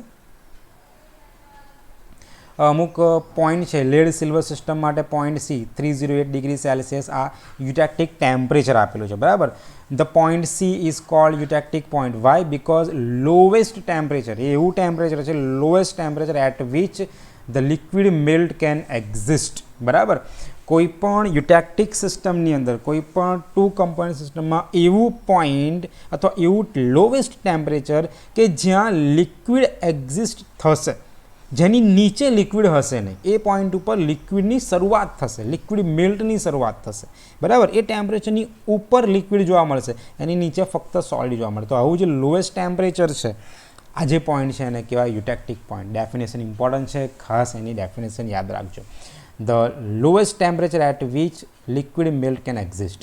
અમુક પોઈન્ટ છે લેડ સિલ્વર સિસ્ટમ માટે, પોઈન્ટ સી 308 ડિગ્રી સેલ્સિયસ આ યુટેક્ટિક ટેમ્પરેચર આપેલું છે, બરાબર. The point C is called eutectic point. Why? Because lowest temperature, એ એવું ટેમ્પરેચર છે lowest temperature at which the liquid melt can exist, બરાબર. કોઈ પણ યુટેક્ટિક સિસ્ટમની અંદર, કોઈ પણ ટુ કમ્પોનન્ટ સિસ્ટમમાં એવું પોઈન્ટ અથવા એવું લોએસ્ટ ટેમ્પરેચર કે જ્યાં લિક્વિડ એક્ઝિસ્ટ થશે, જેની નીચે લિક્વિડ હશે નહીં, એ પોઈન્ટ ઉપર લિક્વિડની શરૂઆત થશે, લિક્વિડ મેલ્ટની શરૂઆત થશે, બરાબર. એ ટેમ્પરેચરની ઉપર લિક્વિડ જોવા મળશે, એની નીચે ફક્ત સોલિડ જોવા મળે. તો આવું જે લોએસ્ટ ટેમ્પરેચર છે આ જે પોઈન્ટ છે એને કહેવાય યુટેક્ટિક પોઈન્ટ. ડેફિનેશન ઇમ્પોર્ટન્ટ છે, ખાસ એની ડેફિનેશન યાદ રાખજો. The lowest temperature at which liquid melt can exist.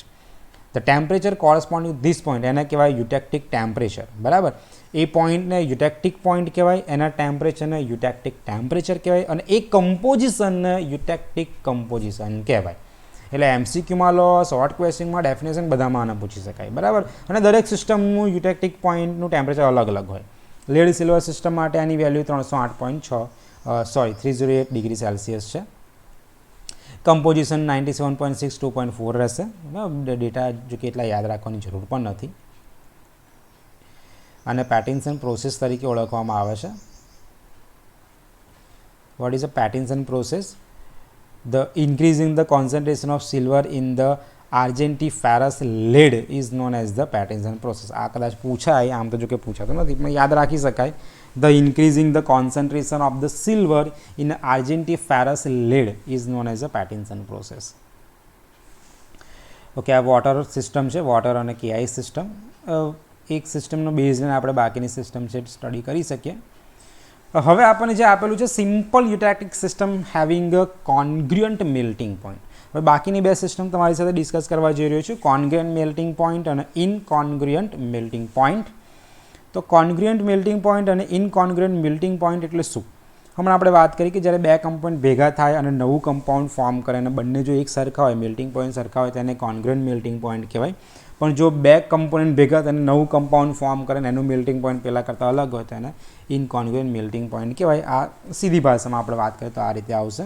The temperature corresponding to this point એને કહેવાય યુટેક્ટિક ટેમ્પરેચર, બરાબર. એ પોઈન્ટને યુટેક્ટિક પોઈન્ટ કહેવાય, એના ટેમ્પરેચરને યુટેક્ટિક ટેમ્પરેચર કહેવાય અને એ કમ્પોઝિશનને યુટેક્ટિક કમ્પોઝિશન કહેવાય. એટલે એમસીક્યુમાં લો, શોર્ટ ક્વેશ્ચનમાં, ડેફિનેશન બધામાં આને પૂછી શકાય, બરાબર. અને દરેક સિસ્ટમનું યુટેક્ટિક પોઈન્ટનું ટેમ્પરેચર અલગ અલગ હોય. લેડ સિલ્વર સિસ્ટમ માટે આની વેલ્યુ 308 ડિગ્રી સેલ્સિયસ છે. કમ્પોઝિશન 97.6 2.4 રહેશે. ડેટા જો કે એટલા યાદ રાખવાની જરૂર પણ નથી. અને પેટિન્સન પ્રોસેસ તરીકે ઓળખવામાં આવે છે. What is a Pattinson process? The increasing the concentration of silver in the argentiferous lead is known as the Pattinson process. આ કદાચ પૂછાય, આમ તો જો કે પૂછાતો નથી પણ યાદ રાખી શકાય. The increasing the concentration of the silver in argentiferous lead is known as a Pattinson process. Okay, આ વોટર સિસ્ટમ છે, વોટર અને કેઆઈ સિસ્ટમ. એક સિસ્ટમનો બેઝ લઈને આપણે બાકીની સિસ્ટમ છે સ્ટડી કરી શકીએ. હવે આપણને જે આપેલું છે simple eutectic system having a congruent melting point. હવે બાકીની બે સિસ્ટમ તમારી સાથે ડિસ્કસ કરવા જઈ રહ્યો છું, કોન્ગ્રુઅન્ટ મેલ્ટિંગ પોઈન્ટ અને ઇનકોન્ગ્રુઅન્ટ મેલ્ટિંગ પોઈન્ટ. તો કોન્ગ્રુઅન્ટ મેલ્ટિંગ પોઈન્ટ અને ઇનકોન્ગ્રુઅન્ટ મેલ્ટિંગ પોઈન્ટ એટલે શું? હમણાં આપણે વાત કરી કે જ્યારે બે કમ્પાઉન્ડ ભેગા થાય અને નવું કમ્પાઉન્ડ ફોર્મ કરે અને બંને જો એક સરખા હોય, મેલ્ટિંગ પોઈન્ટ સરખા હોય, તેને કોન્ગ્રુઅન્ટ મેલ્ટિંગ પોઈન્ટ કહેવાય. પણ જો બે કમ્પોનન્ટ ભેગા થઈને નવું કમ્પાઉન્ડ ફોર્મ કરે ને એનું મેલ્ટિંગ પોઈન્ટ પહેલાં કરતાં અલગ હોય તો એને ઇનકોન્ગ્રુઅન્ટ મેલ્ટિંગ પોઈન્ટ કહેવાય. આ સીધી ભાષામાં આપણે વાત કરીએ તો આ રીતે આવશે.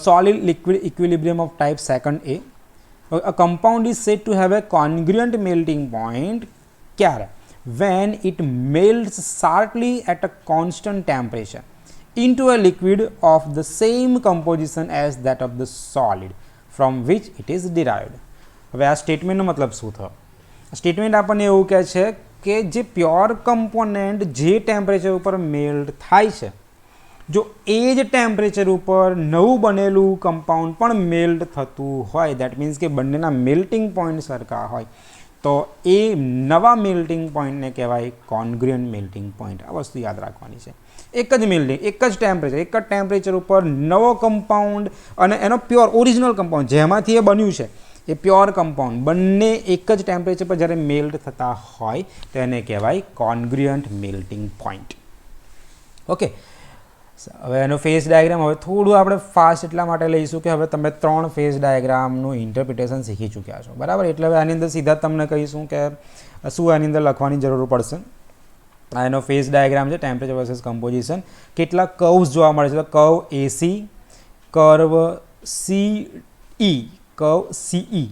Solid liquid equilibrium of type second A. A compound is said to have a congruent melting point ક્યારે? When it melts sharply at a constant temperature into a liquid of the same composition as that of the solid from which it is derived. હવે આ સ્ટેટમેન્ટનો મતલબ શું થયો? સ્ટેટમેન્ટ આપણને એવું કહે છે કે જે પ્યોર કમ્પોનન્ટ જે ટેમ્પરેચર ઉપર મેલ્ટ થાય છે, જો એ જ ટેમ્પરેચર ઉપર નવું બનેલું કમ્પાઉન્ડ પણ મેલ્ટ થતું હોય, દેટ મીન્સ કે બંનેના મેલ્ટિંગ પોઈન્ટ સરખા હોય, તો એ નવા મેલ્ટિંગ પોઈન્ટને કહેવાય કોન્ગ્રુઅન્ટ મેલ્ટિંગ પોઈન્ટ. આ વસ્તુ યાદ રાખવાની છે. એક જ મેલ્ટિંગ, એક જ ટેમ્પરેચર ઉપર નવો કમ્પાઉન્ડ અને એનો પ્યોર ઓરિજિનલ કમ્પાઉન્ડ જેમાંથી એ બન્યું છે એ પ્યોર કમ્પાઉન્ડ બંને એક જ ટેમ્પરેચર પર જ્યારે મેલ્ટ થતા હોય તો એને કહેવાય કોન્ગ્રુઅન્ટ મેલ્ટિંગ પોઈન્ટ. ઓકે, હવે એનો ફેઝ ડાયાગ્રામ હવે થોડું આપણે ફાસ્ટ એટલા માટે લઈશું કે હવે તમે 3 ફેઝ ડાયાગ્રામનું ઇન્ટરપ્રિટેશન શીખી ચૂક્યા છો, બરાબર. એટલે હવે આની અંદર સીધા તમને કહીશું કે શું આની અંદર લખવાની જરૂર પડશે. આ એનો ફેઝ ડાયાગ્રામ છે, ટેમ્પરેચર વર્સિસ કમ્પોઝિશન. કેટલા કર્વ્સ જોવા મળે છે? તો કર્વ એસી, કર્વ સીઈ, કર્વ સીઈ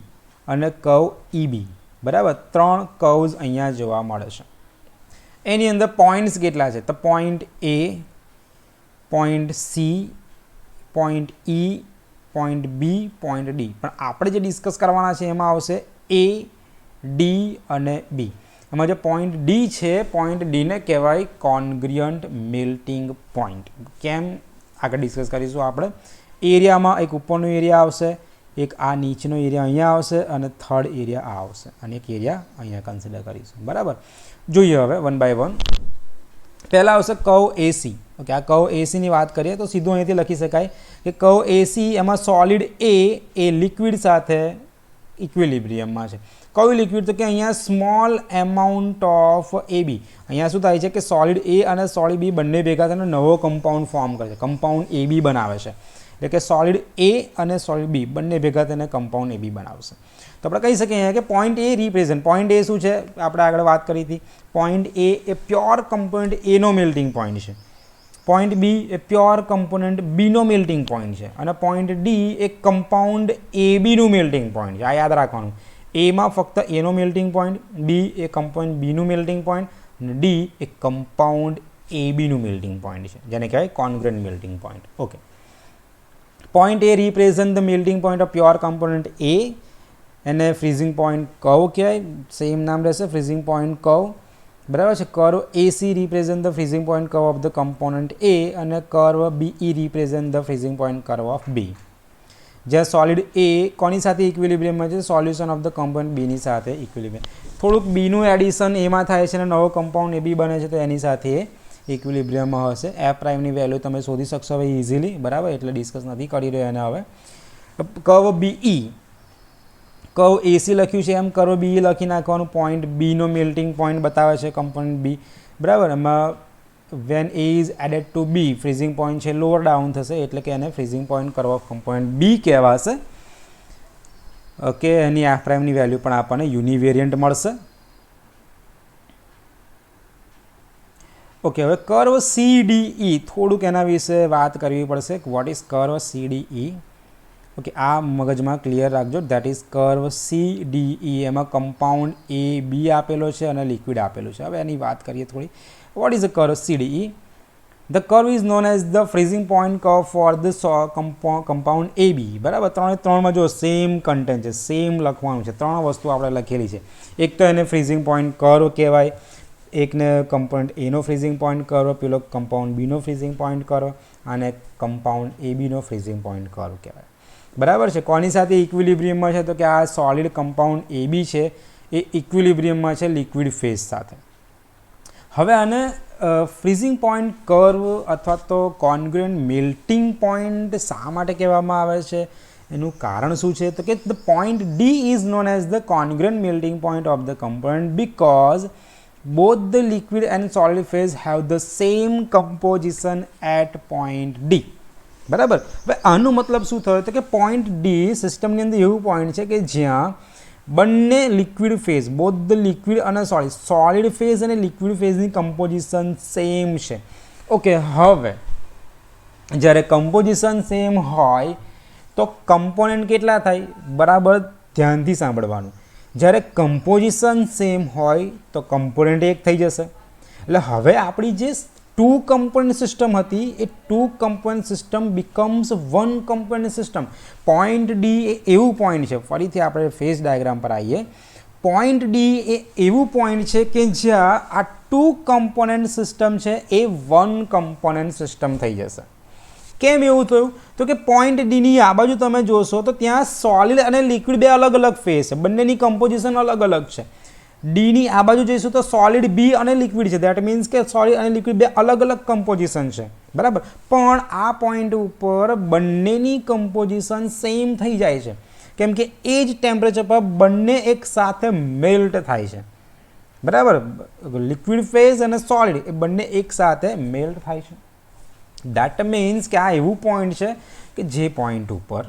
અને કર્વ ઈબી. બરાબર, 3 કર્વ્સ અહીંયા જોવા મળે છે. એની અંદર પોઈન્ટ્સ કેટલા છે? તો પોઈન્ટ એ, પોઈન્ટ સી, પોઈન્ટ ઈ, પોઈન્ટ બી, પોઈન્ટ ડી. પણ આપણે જે ડિસ્કસ કરવાના છે એમાં આવશે એ, ડી અને બી. એમાં જે પોઈન્ટ ડી છે, પોઈન્ટ ડીને કહેવાય કોન્ગ્રુઅન્ટ મેલ્ટિંગ પોઈન્ટ. કેમ? આગળ ડિસ્કસ કરીશું આપણે. એરિયામાં એક ઉપરનો એરિયા આવશે, એક આ નીચેનો એરિયા અહીંયા આવશે અને થર્ડ એરિયા આ આવશે અને એક એરિયા અહીંયા કન્સિડર કરીશું. બરાબર, જોઈએ હવે વન બાય વન. પહેલાં આવશે કર્વ એસી. ઓકે, આ કર્વ એસીની વાત કરીએ તો સીધું અહીંથી લખી શકાય કે કર્વ એસી એમાં સોલિડ એ લિક્વિડ સાથે ઇક્વિલિબ્રિયમમાં છે. કયું લિક્વિડ? તો કે અહીંયા સ્મોલ એમાઉન્ટ ઓફ એબી. અહીંયા શું થાય છે કે સોલિડ એ અને સોલિડ બી બંને ભેગા થઈને નવો કમ્પાઉન્ડ ફોર્મ કરે છે, કમ્પાઉન્ડ એબી બનાવે છે. એટલે કે સોલિડ એ અને સોલિડ બી બંને ભેગા થઈને કમ્પાઉન્ડ એબી બનાવશે. તો આપણે કહી શકીએ અહીંયા કે point A represent, point A શું છે? આપણે આગળ વાત કરી હતી, પોઈન્ટ એ પ્યોર કમ્પોનન્ટ એનો મેલ્ટિંગ પોઈન્ટ છે. પોઈન્ટ બી એ પ્યોર કમ્પોનન્ટ બીનો મેલ્ટિંગ પોઈન્ટ છે અને પોઈન્ટ ડી એ કમ્પાઉન્ડ એબીનું મેલ્ટિંગ પોઈન્ટ છે. આ યાદ રાખવાનું. એમાં ફક્ત એનો મેલ્ટિંગ પોઈન્ટ, બી એ કમ્પાઉન્ડ બીનું મેલ્ટિંગ પોઈન્ટ અને ડી એ કમ્પાઉન્ડ એબીનું મેલ્ટિંગ પોઈન્ટ છે, જેને કહેવાય કોન્ગ્રુઅન્ટ melting point. Okay, point A represent the melting point of pure component A. એને ફ્રીઝિંગ પોઈન્ટ કર્વ કહેવાય, સેમ નામ રહેશે, ફ્રીઝિંગ પોઈન્ટ કર્વ. બરાબર છે. Curve AC represent the freezing point curve of the component A અને curve BE represent the freezing point curve of B. જ્યાં સોલિડ એ કોની સાથે ઇક્વિલિબ્રિયમમાં છે? સોલ્યુશન ઓફ ધ કમ્પાઉન્ડ બીની સાથે ઇક્વિલિબ્રિયમ. થોડુંક બીનું એડિશન એમાં થાય છે અને નવો કમ્પાઉન્ડ એ બી બને છે, તો એની સાથે ઇક્વિલિબ્રિયમમાં હશે. એફ પ્રાઇમની વેલ્યુ તમે શોધી શકશો હવે ઇઝીલી. બરાબર, એટલે ડિસ્કસ નથી કરી રહ્યો એને હવે. કર્વ બીઈ, કર્વ એસી લખ્યું છે એમ કર્વ બી લખી નાખવાનું. પોઈન્ટ બીનો મેલ્ટિંગ પોઈન્ટ બતાવે છે કમ્પોનન્ટ બી. બરાબર, એમાં when A is added to B freezing point છે લોઅર ડાઉન થશે, એટલે કે એને freezing point curve of component B કહેવાશે. ઓકે, એની એફ પ્રાઇમની વેલ્યુ પણ આપણને યુનિવેરિયન્ટ મળશે. ઓકે, હવે કર્વ સીડીઈ, થોડુંક એના વિશે વાત કરવી પડશે. What is curve CDE? Okay, આ મગજમાં ક્લિયર રાખજો. That is curve CDE. એમાં કમ્પાઉન્ડ એ બી આપેલો છે અને લિક્વિડ આપેલું છે. હવે એની વાત કરીએ થોડી. What is a curve CDE? The curve is known as the freezing point curve for the compound A B. બરાબર, 3 જો સેમ કન્ટેન્ટ છે, સેમ લખવાનું છે. 3 વસ્તુ આપણે લખેલી છે. એક તો એને ફ્રીઝિંગ પોઈન્ટ કર્વ કહેવાય, એકને કમ્પાઉન્ડ એનો ફ્રીઝિંગ પોઈન્ટ કર્વ, પેલો કમ્પાઉન્ડ બીનો ફ્રીઝિંગ પોઈન્ટ કર્વ અને કમ્પાઉન્ડ એ બીનો ફ્રીઝિંગ પોઈન્ટ કર્વ કહેવાય. બરાબર છે. કોની સાથે ઇક્વિલિબ્રિયમમાં છે? તો કે આ સોલિડ કમ્પાઉન્ડ એ બી છે એ ઇક્વિલિબ્રિયમમાં છે લિક્વિડ ફેઝ સાથે. હવે આને ફ્રીઝિંગ પોઈન્ટ કર્વ અથવા તો કોન્ગ્રુઅન્ટ મેલ્ટિંગ પોઈન્ટ શા માટે કહેવામાં આવે છે? એનું કારણ શું છે? તો કે the point D is known as the કોન્ગ્રુઅન્ટ melting point of the component because both the liquid and solid phase have the same composition at point D. બરાબર, હવે આનો મતલબ શું થયો? તો કે પોઈન્ટ ડી સિસ્ટમની અંદર એવું પોઈન્ટ છે કે જ્યાં બંને liquid phase, both the liquid અને સોલિડ ફેઝ અને લિક્વિડ ફેઝની કમ્પોઝિશન સેમ છે. ઓકે, હવે જ્યારે કમ્પોઝિશન સેમ હોય તો કમ્પોનન્ટ કેટલા થાય? બરાબર, ધ્યાનથી સાંભળવાનું. જ્યારે કમ્પોઝિશન સેમ હોય તો કમ્પોનન્ટ એક થઈ જશે. એટલે હવે આપણી જે 2 કમ્પોનન્ટ સિસ્ટમ હતી એ 2 component system becomes 1 component system. Point D એ એવું પોઈન્ટ છે, ફરીથી આપણે ફેઝ ડાયાગ્રામ પર આવીએ. પોઈન્ટ ડી એ એવું પોઈન્ટ છે કે જ્યાં આ 2 કમ્પોનન્ટ સિસ્ટમ છે એ 1 કમ્પોનન્ટ સિસ્ટમ થઈ જશે. કેમ એવું થયું? તો કે પોઈન્ટ ડીની આ બાજુ તમે જોશો તો ત્યાં સોલિડ અને લિક્વિડ બે અલગ અલગ ફેઝ છે, બંનેની કમ્પોઝિશન અલગ અલગ છે. ડીની આ બાજુ જઈશું તો સોલિડ બી અને લિક્વિડ છે, દેટ મીન્સ કે સોલિડ અને લિક્વિડ બે અલગ અલગ કમ્પોઝિશન છે. બરાબર, પણ આ પોઈન્ટ ઉપર બંનેની કમ્પોઝિશન સેમ થઈ જાય છે, કેમ કે એ જ ટેમ્પરેચર પર બંને એક સાથે મેલ્ટ થાય છે. બરાબર, લિક્વિડ ફેઝ અને સોલિડ એ બંને એક સાથે મેલ્ટ થાય છે. દેટ મીન્સ કે આ એવું પોઈન્ટ છે કે જે પોઈન્ટ ઉપર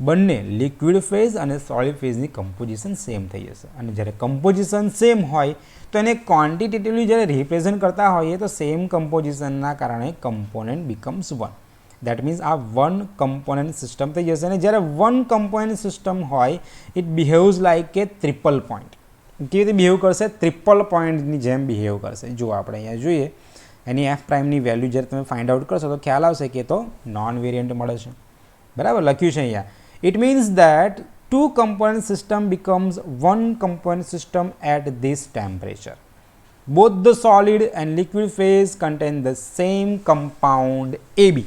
બંને લિક્વિડ ફેઝ અને સોલિડ ફેઝની કમ્પોઝિશન સેમ થઈ જશે. અને જ્યારે કમ્પોઝિશન સેમ હોય તો એને ક્વોન્ટિટેટિવલી જ્યારે રિપ્રેઝન્ટ કરતા હોઈએ તો સેમ કમ્પોઝિશનના કારણે component becomes one. That means આ વન કમ્પોનન્ટ સિસ્ટમ થઈ જશે. અને જ્યારે વન કમ્પોનન્ટ સિસ્ટમ હોય it બિહેવ્સ like A triple point. કેવી રીતે બિહેવ કરશે? ટ્રિપલ પોઈન્ટની જેમ બિહેવ કરશે. જો આપણે અહીંયા જોઈએ એની એફ પ્રાઇમની વેલ્યુ જ્યારે તમે ફાઇન્ડ આઉટ કરશો તો ખ્યાલ આવશે કે તો નોન વેરિયન્ટ મળે છે. બરાબર લખ્યું છે અહીંયા. It means that two component system becomes one component system at this temperature. Both the solid and liquid phase contain the same compound AB.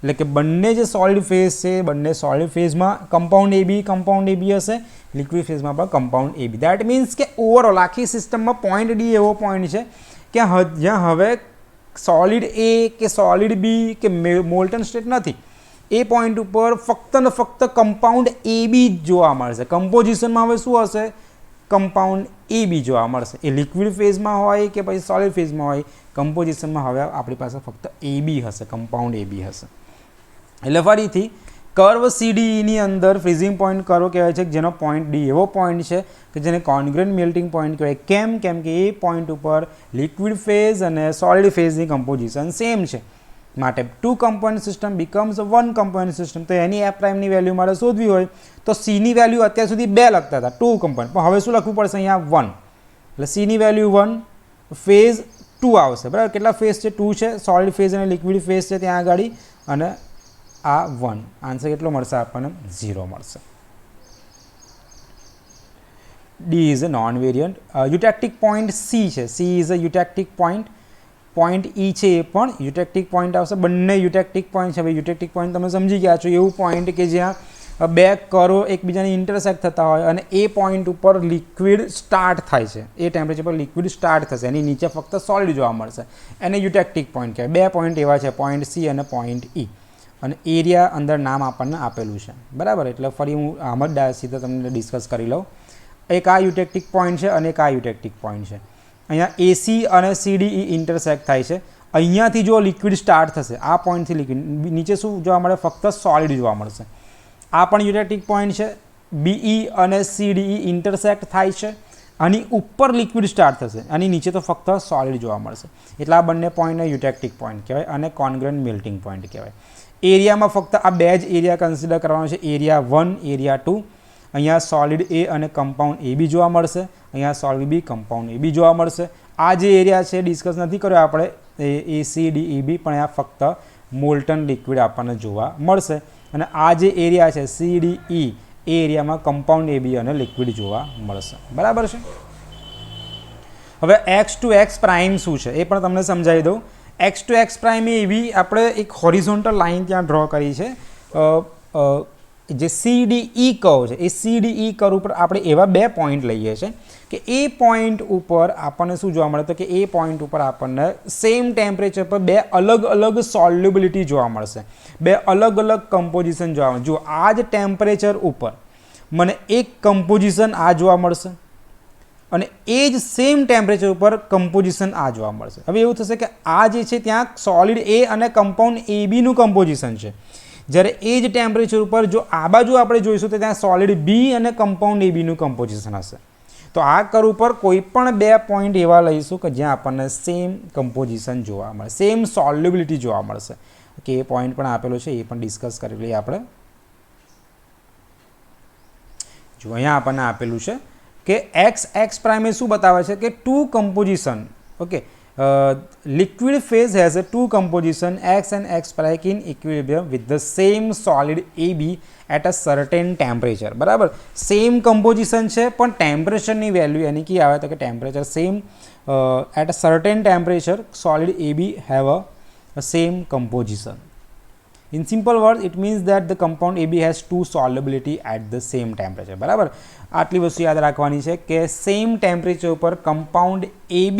એટલે કે બંને જે સોલિડ ફેઝ છે બંને સોલિડ ફેઝમાં કમ્પાઉન્ડ AB હશે, લિક્વિડ ફેઝમાં પણ કમ્પાઉન્ડ AB. દેટ મીન્સ કે ઓવરઓલ આખી સિસ્ટમમાં પોઈન્ટ ડી એવો પોઈન્ટ છે કે જ્યાં હવે સોલિડ A કે સોલિડ B કે મોલ્ટન સ્ટેટ નથી. એ પોઈન્ટ ઉપર ફક્ત ને ફક્ત કમ્પાઉન્ડ AB જોવા મળશે. કમ્પોઝિશનમાં હવે શું હશે? કમ્પાઉન્ડ AB જોવા મળશે. એ લિક્વિડ ફેઝમાં હોય કે પછી સોલિડ ફેઝમાં હોય, કમ્પોઝિશનમાં હવે આપણી પાસે ફક્ત AB હશે, કમ્પાઉન્ડ AB હશે. એટલે ફરીથી કર્વ CDEની અંદર ફ્રીઝિંગ પોઈન્ટ કર્વ કહેવાય છે જેનો પોઈન્ટ D એવો પોઈન્ટ છે કે જેને કોન્ગ્રુઅન્ટ મેલ્ટિંગ પોઈન્ટ કહેવાય. કેમ કે એ પોઈન્ટ ઉપર લિક્વિડ ફેઝ અને સોલિડ ફેઝની કમ્પોઝિશન સેમ છે. માટે two component system becomes one component system. તો એની એફ પ્રાઇમની વેલ્યુ મારે શોધવી હોય તો સીની વેલ્યુ અત્યાર સુધી 2 લખતા હતા, 2 કમ્પોનન્ટ, પણ હવે શું લખવું પડશે? અહીંયા 1. એટલે સીની વેલ્યુ 1, ફેઝ 2 આવશે. બરાબર, કેટલા ફેઝ છે? 2 છે. સોલિડ ફેઝ અને લિક્વિડ ફેઝ છે ત્યાં આગળ, અને આ 1. આન્સર કેટલો મળશે આપણને? 0 મળશે. D is a non variant. Eutectic point C છે. C is a eutectic point. Point E છે એ પણ યુટેક્ટિક પોઈન્ટ આવશે. બંને યુટેક્ટિક પોઈન્ટ છે. હવે યુટેક્ટિક પોઈન્ટ તમે સમજી ગયા છો, એવું પોઈન્ટ કે જ્યાં બે કર્વ એકબીજાની ઇન્ટરસેક્ટ થતા હોય અને એ પોઈન્ટ ઉપર લિક્વિડ સ્ટાર્ટ થાય છે. એ ટેમ્પરેચર પર લિક્વિડ સ્ટાર્ટ થશે, એની નીચે ફક્ત સોલિડ જોવા મળશે. એને યુટેક્ટિક પોઈન્ટ કહેવાય. 2 પોઈન્ટ એવા છે, પોઈન્ટ સી અને પોઈન્ટ ઈ. અને એરિયા અંદર નામ આપણને આપેલું છે. બરાબર, એટલે ફરી હું આમ જ સીધા તમને ડિસ્કસ કરી લઉં. એક આ યુટેક્ટિક પોઈન્ટ છે અને એક આ યુટેક્ટિક પોઈન્ટ છે. અહીંયા AC અને CDE ઇન્ટરસેક્ટ થાય છે. અહીંયાથી જો લિક્વિડ સ્ટાર્ટ થશે, આ પોઈન્ટથી લિક્વિડ નીચે શું જોવા મળે? ફક્ત સોલિડ જોવા મળશે. આ પણ યુટેક્ટિક પોઈન્ટ છે. BE અને CDE ઇન્ટરસેક્ટ થાય છે. આની ઉપર લિક્વિડ સ્ટાર્ટ થશે, આની નીચે તો ફક્ત સોલિડ જોવા મળશે. એટલે આ બંને પોઈન્ટને યુટેક્ટિક પોઈન્ટ કહેવાય અને કોન્ગ્રુઅન્ટ મેલ્ટિંગ પોઈન્ટ કહેવાય. એરિયામાં ફક્ત આ 2 જ એરિયા કન્સિડર કરવાનો છે, એરિયા 1, એરિયા 2. અહીંયા સોલિડ A અને કમ્પાઉન્ડ AB જોવા મળશે, અહીંયા સોલિડ B, કમ્પાઉન્ડ AB જોવા મળશે. આ જે એરિયા છે ડિસ્કસ નથી કર્યો આપણે, ACDEB, પણ આ ફક્ત મોલ્ટન લિક્વિડ આપણને જોવા મળશે. અને આ જે એરિયા છે CDE, એ એરિયામાં કમ્પાઉન્ડ AB અને લિક્વિડ જોવા મળશે. બરાબર છે. હવે x to x પ્રાઇમ શું છે એ પણ તમને સમજાવી દઉં. x to x પ્રાઇમ એવી આપણે એક હોરિઝોન્ટલ લાઇન ત્યાં ડ્રો કરી છે. જે CDE કર્વ છે એ CDE કર્વ ઉપર આપણે એવા 2 પોઈન્ટ લઈએ છીએ કે એ પોઈન્ટ ઉપર આપણને શું જોવા મળે? તો કે એ પોઈન્ટ ઉપર આપણને સેમ ટેમ્પરેચર પર 2 અલગ અલગ સોલ્યુબિલિટી જોવા મળશે, 2 અલગ અલગ કમ્પોઝિશન જોવા મળશે. જો આ જ ટેમ્પરેચર ઉપર મને એક કમ્પોઝિશન આ જોવા મળશે અને એ જ સેમ ટેમ્પરેચર ઉપર કમ્પોઝિશન આ જોવા મળશે. હવે એવું થશે કે આ જે છે ત્યાં સોલિડ A અને કમ્પાઉન્ડ ABનું કમ્પોઝિશન છે, જ્યારે એ જ ટેમ્પરેચર ઉપર જો આ બાજુ આપણે જોઈશું તો ત્યાં સોલિડ B અને કમ્પાઉન્ડ ABનું કમ્પોઝિશન હશે. તો આ કર્વ ઉપર કોઈ પણ 2 પોઈન્ટ એવા લઈશું કે જ્યાં આપણને સેમ કમ્પોઝિશન જોવા મળે, સેમ સોલ્યુબિલિટી જોવા મળશે. કે એ પોઈન્ટ પણ આપેલો છે, એ પણ ડિસ્કસ કરી લઈએ આપણે. જો અહીંયા આપણને આપેલું છે કે x પ્રાઇમ એ શું બતાવે છે કે 2 composition. Okay, liquid phase has a 2 composition x and x prime in equilibrium with the same solid AB at a certain temperature. બરાબર, સેમ કમ્પોઝિશન છે પણ ટેમ્પરેચરની વેલ્યુ એની કી આવે તો કે temperature same at a certain temperature solid AB have a same composition. In simple words, it means that the compound AB has 2 solubility at the same temperature. બરાબર, આટલી વસ્તુ યાદ રાખવાની છે કે સેમ ટેમ્પરેચર ઉપર કમ્પાઉન્ડ AB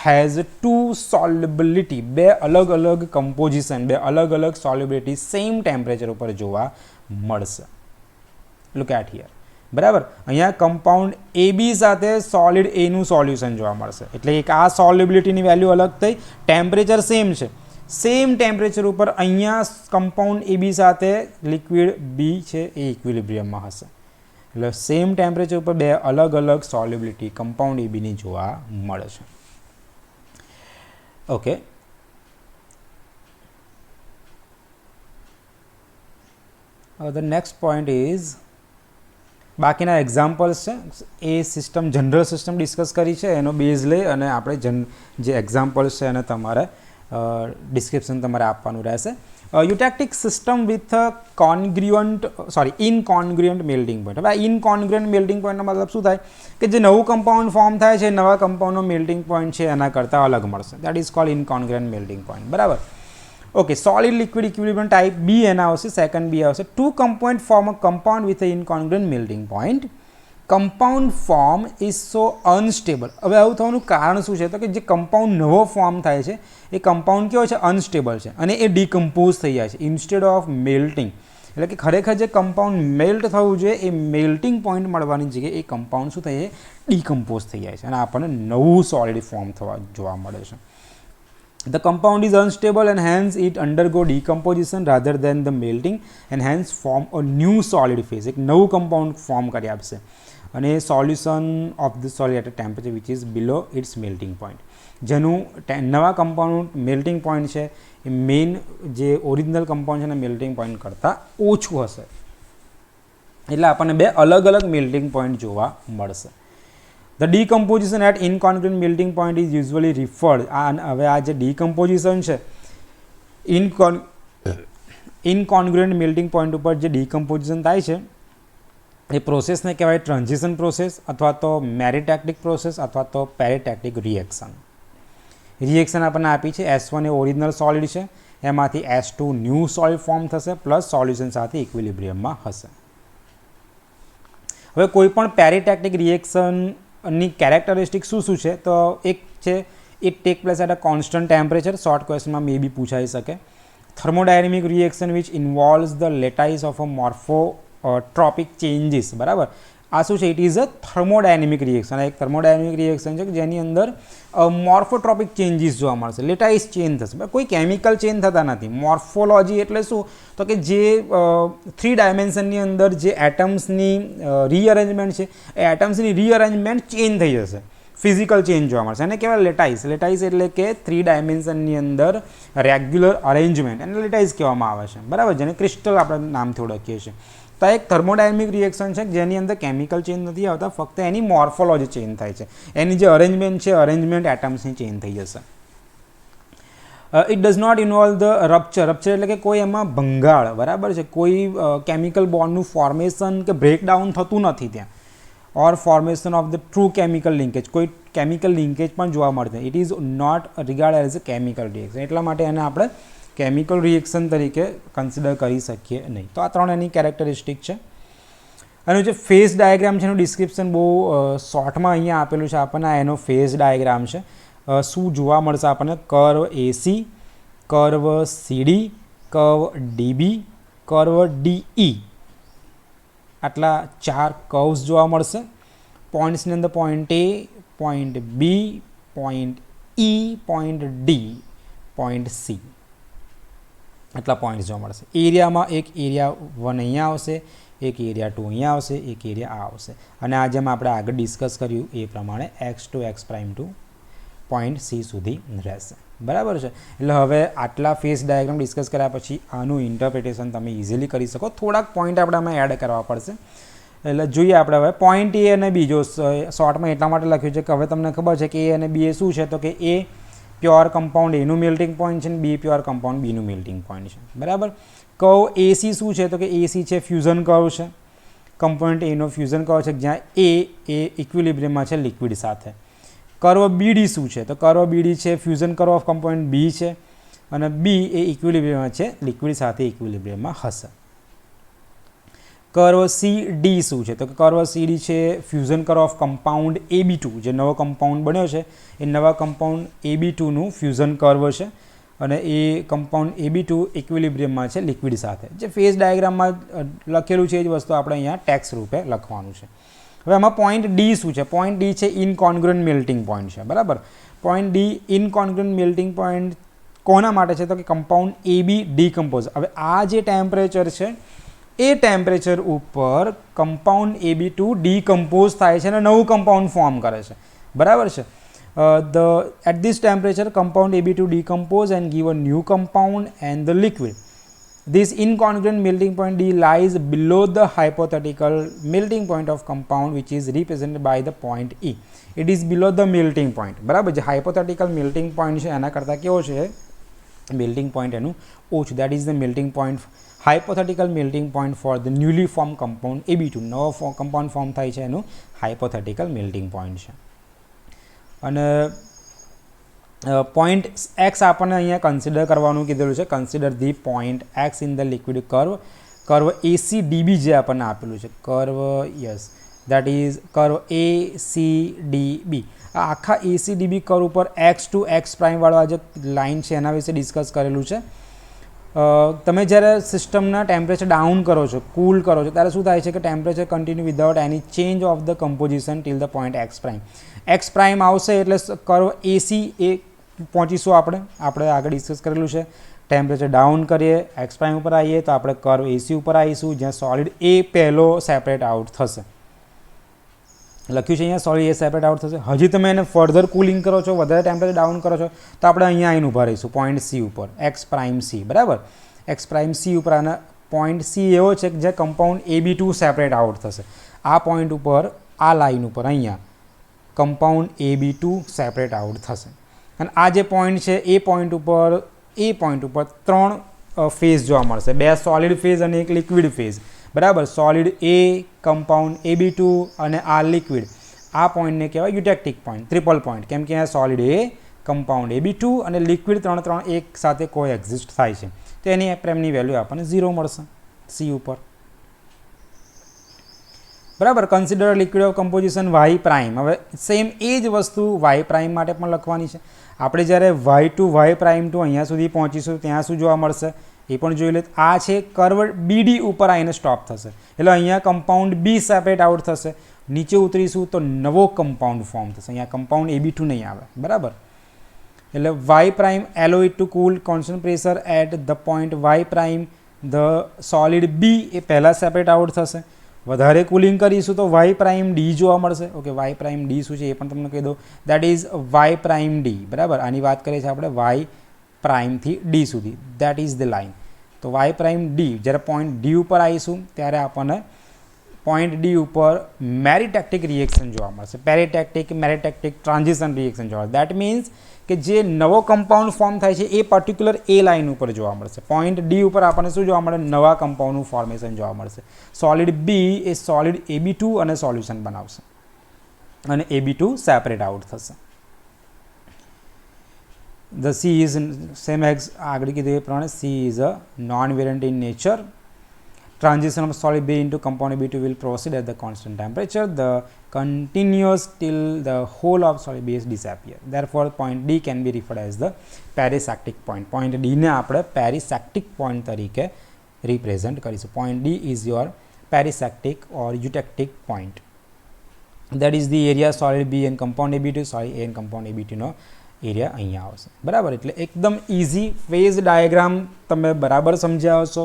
has 2 solubility, 2 અલગ અલગ કમ્પોઝિશન, 2 અલગ અલગ સોલ્યુબિલિટી સેમ ટેમ્પરેચર ઉપર જોવા મળશે. Look at here. બરાબર, અહીંયા કમ્પાઉન્ડ AB સાથે સોલિડ A નું સોલ્યુશન જોવા મળશે. એટલે એક આ સોલ્યુબિલિટીની વેલ્યુ અલગ થઈ, ટેમ્પરેચર સેમ છે સેમ ટેમ્પરેચર ઉપર અહીંયા કમ્પાઉન્ડ AB સાથે લિક્વિડ B છે એ ઇક્વિલિબ્રિયમમાં હશે. એટલે સેમ ટેમ્પરેચર ઉપર બે અલગ અલગ સોલ્યુબિલિટી કમ્પાઉન્ડ ABની જોવા મળે છે. Okay, the next point is બાકીના એક્ઝામ્પલ્સ છે. એ સિસ્ટમ જનરલ સિસ્ટમ ડિસ્કસ કરી છે, એનો બેઝ લઈ અને આપણે જે એક્ઝામ્પલ્સ છે એને તમારે ડિસ્ક્રિપ્શન તમારે આપવાનું રહેશે. યુટેક્ટિક system with incongruent melting point. હવે આ ઇનકોન્ગ્રુઅન્ટ મેલ્ટિંગ પોઈન્ટનો મતલબ શું થાય કે જે નવું કમ્પાઉન્ડ ફોર્મ થાય છે નવા કમ્પાઉન્ડનો મેલ્ટિંગ પોઈન્ટ છે એના કરતાં અલગ મળશે. That is called incongruent melting point. બરાબર. Okay, solid liquid equilibrium type B એના આવશે, સેકન્ડ બી આવશે. Two compound form a compound with incongruent melting point. Compound form is so unstable. હવે આવું થવાનું કારણ શું છે? તો કે જે કમ્પાઉન્ડ નવો ફોર્મ થાય છે એ કમ્પાઉન્ડ કેવો છે? અનસ્ટેબલ છે અને એ ડિકમ્પોઝ થઈ જાય છે ઇન્સ્ટેડ ઓફ મેલ્ટિંગ. એટલે કે ખરેખર જે કમ્પાઉન્ડ મેલ્ટ થવું જોઈએ એ મેલ્ટિંગ પોઈન્ટ મળવાની જગ્યાએ એ કમ્પાઉન્ડ શું થાય છે? ડિકમ્પોઝ થઈ જાય છે અને આપણને નવું સોલિડ ફોર્મ થવા જોવા મળે છે. The compound is unstable and hence it undergo decomposition rather than the melting and hence form a new solid phase. એક નવું કમ્પાઉન્ડ ફોર્મ કરી આપશે અને solution of the solid at a temperature which is below its melting point. જેનું નવા કમ્પાઉન્ડ મેલ્ટિંગ પોઈન્ટ છે એ મેઇન જે ઓરિજિનલ કમ્પાઉન્ડ છે એના મેલ્ટિંગ પોઈન્ટ કરતાં ઓછું હશે. એટલે આપણને બે અલગ અલગ મેલ્ટિંગ પોઈન્ટ જોવા મળશે. The decomposition at incongruent melting point is usually referred. હવે આ જે ડિકમ્પોઝિશન છે ઇનકોન્ગ્રુઅન્ટ મેલ્ટિંગ પોઈન્ટ ઉપર જે ડિકમ્પોઝિશન થાય છે એ પ્રોસેસને કહેવાય ટ્રાન્ઝિશન પ્રોસેસ અથવા તો મેરિટેક્ટિક પ્રોસેસ અથવા તો પેરિટેક્ટિક રિએક્શન. રિએક્શન આપણને આપી છે S1 એ ઓરિજિનલ સોલિડ છે, એમાંથી S2 ન્યૂ સોલિડ ફોર્મ થશે પ્લસ સોલ્યુશન સાથે ઇક્વિલિબ્રિયમમાં હશે. હવે કોઈ પણ પેરિટેક્ટિક રિએક્શનની કેરેક્ટરિસ્ટિક શું છે? તો એક છે it take place at a constant temperature. Short ક્વેશ્ચનમાં મે બી પૂછાઈ શકે. Thermodynamic reaction which involves the lattice of a morphotropic changes. બરાબર, આ શું છે? It is a thermodynamic reaction. એક થર્મોડાયનેમિક રિએક્શન છે કે જેની અંદર મોર્ફોટ્રોપિક ચેન્જીસ જોવા મળશે, લેટાઇસ ચેન્જ થશે. કોઈ કેમિકલ ચેન્જ થતા નથી. મોર્ફોલોજી એટલે શું? તો કે જે 3 ડાયમેન્શનની અંદર જે એટમ્સની રીઅરેન્જમેન્ટ છે એ એટમ્સની રીઅરેન્જમેન્ટ ચેન્જ થઈ જશે, ફિઝિકલ ચેન્જ જોવા મળશે. એને કહેવાય લેટાઇસ. લેટાઇસ એટલે કે 3 ડાયમેન્શનની અંદર રેગ્યુલર અરેન્જમેન્ટ એને લેટાઇસ કહેવામાં આવે છે. બરાબર, જેને ક્રિસ્ટલ આપણે નામથી ઓળખીએ છીએ. તો એક થર્મોડાયનેમિક રિએક્શન છે જેની અંદર કેમિકલ ચેન્જ નથી આવતા, ફક્ત એની મોર્ફોલોજી ચેન્જ થાય છે. એની જે અરેન્જમેન્ટ છે અરેન્જમેન્ટ એટમ્સની ચેન્જ થઈ જશે. It does not involve the rupture. Rupture એટલે કે કોઈ એમાં ભંગાળ. બરાબર છે, કોઈ કેમિકલ બોન્ડનું ફોર્મેશન કે બ્રેકડાઉન થતું નથી ત્યાં. Or formation of the true chemical linkage. કોઈ કેમિકલ લિંકેજ પણ જોવા મળશે. It is not regard as a chemical reaction. એટલા માટે એને આપણે કેમિકલ રિએક્શન તરીકે કન્સિડર કરી શકીએ નહીં. તો આ 3 એની કેરેક્ટરિસ્ટિક છે. અને જે ફેઝ ડાયાગ્રામ છે એનું ડિસ્ક્રિપ્શન બહુ શોર્ટમાં અહીંયા આપેલું છે આપણને. એનો ફેઝ ડાયાગ્રામ છે. શું જોવા મળશે આપણને? Curve AC, curve CD, curve DB, curve DE. આટલા 4 કર્વ્સ જોવા મળશે. પોઈન્ટ્સની અંદર point A, point B, point E, point D, point C. આટલા પોઈન્ટ્સ જોવા મળશે. એરિયામાં એક એરિયા 1 અહીંયા આવશે, એક એરિયા 2 અહીંયા આવશે, એક એરિયા આ આવશે. અને આ જેમ આપણે આગળ ડિસ્કસ કર્યું એ પ્રમાણે x2 x' પોઈન્ટ C સુધી રહેશે. બરાબર છે. એટલે હવે આટલા ફેઝ ડાયાગ્રામ ડિસ્કસ કર્યા પછી આનું ઇન્ટરપ્રિટેશન તમે ઇઝીલી કરી શકો. થોડાક પોઈન્ટ આપણે આમાં એડ કરવા પડશે. એટલે જોઈએ આપણે હવે પોઈન્ટ A અને B. જો શોર્ટમાં એટલા માટે લખ્યું છે કે હવે તમને ખબર છે કે A અને B એ શું છે? તો કે A પ્યોર કમ્પાઉન્ડ એનું મેલ્ટિંગ પોઈન્ટ છે અને B પ્યોર કમ્પાઉન્ડ બીનું મેલ્ટિંગ પોઈન્ટ છે. બરાબર. કર્વ AC શું છે? તો કે AC છે ફ્યુઝન કર્વ છે. કમ્પોનન્ટ એનો ફ્યુઝન કર્વ છે જ્યાં A એ ઇક્વિલિબ્રિયમમાં છે લિક્વિડ સાથે. કર્વ BD શું છે? તો કર્વ BD છે fusion curve of component B છે અને B એ ઇક્વિલિબ્રિયમમાં છે, લિક્વિડ સાથે ઇક્વિલિબ્રિયમમાં હશે. કર્વ CD શું છે? તો કર્વ CD છે fusion curve of compound AB2. જે નવો કમ્પાઉન્ડ બન્યો છે એ નવા કમ્પાઉન્ડ AB2નું ફ્યુઝન કર્વ છે અને એ કમ્પાઉન્ડ AB2 ઇક્વિલિબ્રિયમમાં છે લિક્વિડ સાથે. જે ફેઝ ડાયાગ્રામમાં લખેલું છે એ જ વસ્તુ આપણે અહીંયા ટેક્સ્ટ રૂપે લખવાનું છે. હવે આમાં પોઈન્ટ D શું છે? પોઈન્ટ D છે ઇનકોન્ગ્રુઅન્ટ મેલ્ટિંગ પોઈન્ટ છે. બરાબર. પોઈન્ટ D ઇનકોન્ગ્રુઅન્ટ મેલ્ટિંગ પોઈન્ટ કોના માટે છે તો કે કમ્પાઉન્ડ AB ડીકમ્પોઝ. હવે આ જે ટેમ્પરેચર છે એ ટેમ્પરેચર ઉપર કમ્પાઉન્ડ AB2 ડીકમ્પોઝ થાય છે અને નવું કમ્પાઉન્ડ ફોર્મ કરે છે, બરાબર છે. At this temperature compound AB2 decompose and give a new compound and the liquid. This incongruent melting point D lies below the hypothetical melting point of compound which is represented by the point E. It is below the melting point. બરાબર, જે hypothetical melting point છે એના કરતાં કેવો છે melting point એનું ઓછું. That is the melting point, hypothetical melting point for the newly formed compound AB2. નવો compound form થાય છે એનું hypothetical melting point છે. અને પોઈન્ટ એક્સ આપણને અહીંયા કન્સિડર કરવાનું કીધેલું છે. Consider the point x in the liquid curve ACDB જે આપણને આપેલું છે curve, yes, that is curve ACDB. આ આખા ACDB કર્વ ઉપર X ટુ X પ્રાઇમવાળો આ જે લાઇન છે એના વિશે ડિસ્કસ કરેલું છે. તમે જ્યારે સિસ્ટમના ટેમ્પરેચર ડાઉન કરો છો, કૂલ કરો છો, ત્યારે શું થાય છે કે temperature continue without any change of the composition till the point x prime. X prime આવશે એટલે કર્વ AC એ પહોંચીશું આપણે આગળ ડિસ્કસ કરેલું છે. ટેમ્પરેચર ડાઉન કરીએ, એક્સ પ્રાઇમ ઉપર આવીએ તો આપણે કર્વ AC ઉપર આવીશું જ્યાં સોલિડ A પહેલો સેપરેટ આઉટ થશે. લખ્યું છે અહીંયા સોલિડ A સેપરેટ આઉટ થશે. હજી તમે એને ફર્ધર કુલિંગ કરો છો, વધારે ટેમ્પરેચર ડાઉન કરો છો તો આપણે અહીંયા આવીને ઊભા રહીશું પોઈન્ટ C ઉપર, એક્સ પ્રાઇમ C, બરાબર. એક્સ પ્રાઇમ C ઉપર અને પોઈન્ટ C એવો છે કે જે કમ્પાઉન્ડ AB2 સેપરેટ આઉટ થશે. આ પોઈન્ટ ઉપર, આ લાઇન ઉપર અહીંયા કમ્પાઉન્ડ AB2 સેપરેટ આઉટ થશે. અને આ જે પોઈન્ટ છે એ પોઈન્ટ ઉપર 3 ફેઝ જોવા મળશે, 2 સોલિડ ફેઝ અને એક લિક્વિડ ફેઝ, બરાબર. સોલિડ A, કમ્પાઉન્ડ AB2 અને આ લિક્વિડ. આ પોઈન્ટને કહેવાય યુટેક્ટિક પોઈન્ટ, ટ્રિપલ પોઈન્ટ, કેમ કે આ સોલિડ A, કમ્પાઉન્ડ AB2 અને લિક્વિડ 3 એક સાથે કોઈ એક્ઝિસ્ટ થાય છે. તો એની એપ્રેમની વેલ્યુ આપણને 0 મળશે C ઉપર, બરાબર. Consider liquid of composition Y prime. હવે સેમ એ જ વસ્તુ Y પ્રાઇમ માટે પણ લખવાની છે. આપણે જ્યારે Y two Y prime two અહીંયા સુધી પહોંચીશું ત્યાં શું જોવા મળશે એ પણ જોઈ લે. આ છે કર્વ BD ઉપર આવીને સ્ટોપ થશે એટલે અહીંયા કમ્પાઉન્ડ B સેપરેટ આઉટ થશે. નીચે ઉતરીશું તો નવો કમ્પાઉન્ડ ફોર્મ થશે. અહીંયા કમ્પાઉન્ડ AB2 નહીં આવે, બરાબર. એટલે Y prime allow it to cool constant pressure at the point Y prime the solid B એ પહેલાં સેપરેટ આઉટ થશે. વધારે કુલિંગ કરીશું તો Y પ્રાઇમ D જોવા મળશે. ઓકે, Y પ્રાઇમ D શું છે એ પણ તમને કહી દઉં. That is Y prime D, બરાબર. આની વાત કરીએ છીએ આપણે Y પ્રાઇમથી D સુધી, દેટ ઇઝ ધ લાઇન. તો Y પ્રાઇમ D, જ્યારે પોઈન્ટ D ઉપર આવીશું ત્યારે આપણને પોઈન્ટ D ઉપર મેરિટેક્ટિક રિએક્શન જોવા મળશે. પેરિટેક્ટિક, મેરિટેક્ટિક ટ્રાન્ઝિશન રિએક્શન જોવા મળશે. દેટ મીન્સ કે જે નવો કમ્પાઉન્ડ ફોર્મ થાય છે એ પર્ટિક્યુલર એ લાઇન ઉપર જોવા મળશે. પોઈન્ટ D ઉપર આપણને શું જોવા મળે? નવા કમ્પાઉન્ડનું ફોર્મેશન જોવા મળશે. સોલિડ B એ સોલિડ AB2 અને સોલ્યુશન બનાવશે અને AB2 સેપરેટ આઉટ થશે. The C is same as આગળ કીધું એ પ્રમાણે C is a non-variant in nature. Transition of solid B into compound AB2 will proceed at the constant temperature. The continuous till the whole of solid B is disappear. Therefore, point D can be referred as the perisactic point. Point D ને આપણે perisactic point તરીકે represent કરીશું. Point D is your perisactic or eutectic point. That is the area solid B and compound AB2, solid A and compound AB2 નો એરિયા અહીંયા આવશે, બરાબર. એટલે એકદમ ઇઝી ફેઝ ડાયાગ્રામ તમે બરાબર સમજ્યા હશો.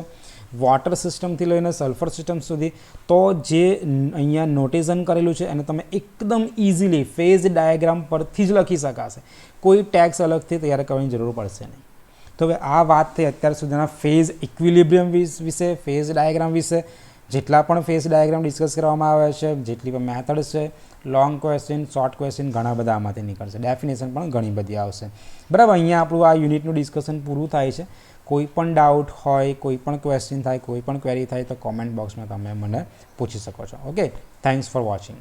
વોટર સિસ્ટમથી લઈને સલ્ફર સિસ્ટમ સુધી તો જે અહીંયા નોટેશન કરેલું છે એને તમે એકદમ ઇઝીલી ફેઝ ડાયાગ્રામ પરથી જ લખી શકાશે. કોઈ ટેક્સ અલગથી તૈયાર કરવાની જરૂર પડશે નહીં. તો હવે આ વાત થઈ અત્યાર સુધીના ફેઝ ઇક્વિલિબ્રિયમ વિશે, ફેઝ ડાયાગ્રામ વિશે. જેટલા પણ ફેઝ ડાયાગ્રામ ડિસ્કસ કરવામાં આવ્યા છે, જેટલી પણ મેથડ છે, લોંગ ક્વેશ્ચન, શોર્ટ ક્વેશ્ચન ઘણા બધા આમાંથી નીકળશે. ડેફિનેશન પણ ઘણી બધી આવશે, બરાબર. અહીંયા આપણું આ યુનિટનું ડિસ્કશન પૂરું થાય છે. કોઈ પણ ડાઉટ હોય, કોઈ પણ ક્વેશ્ચન થાય, કોઈ પણ ક્વેરી થાય તો કોમેન્ટ બોક્સમાં તમે મને પૂછી શકો છો. Okay, thanks for watching.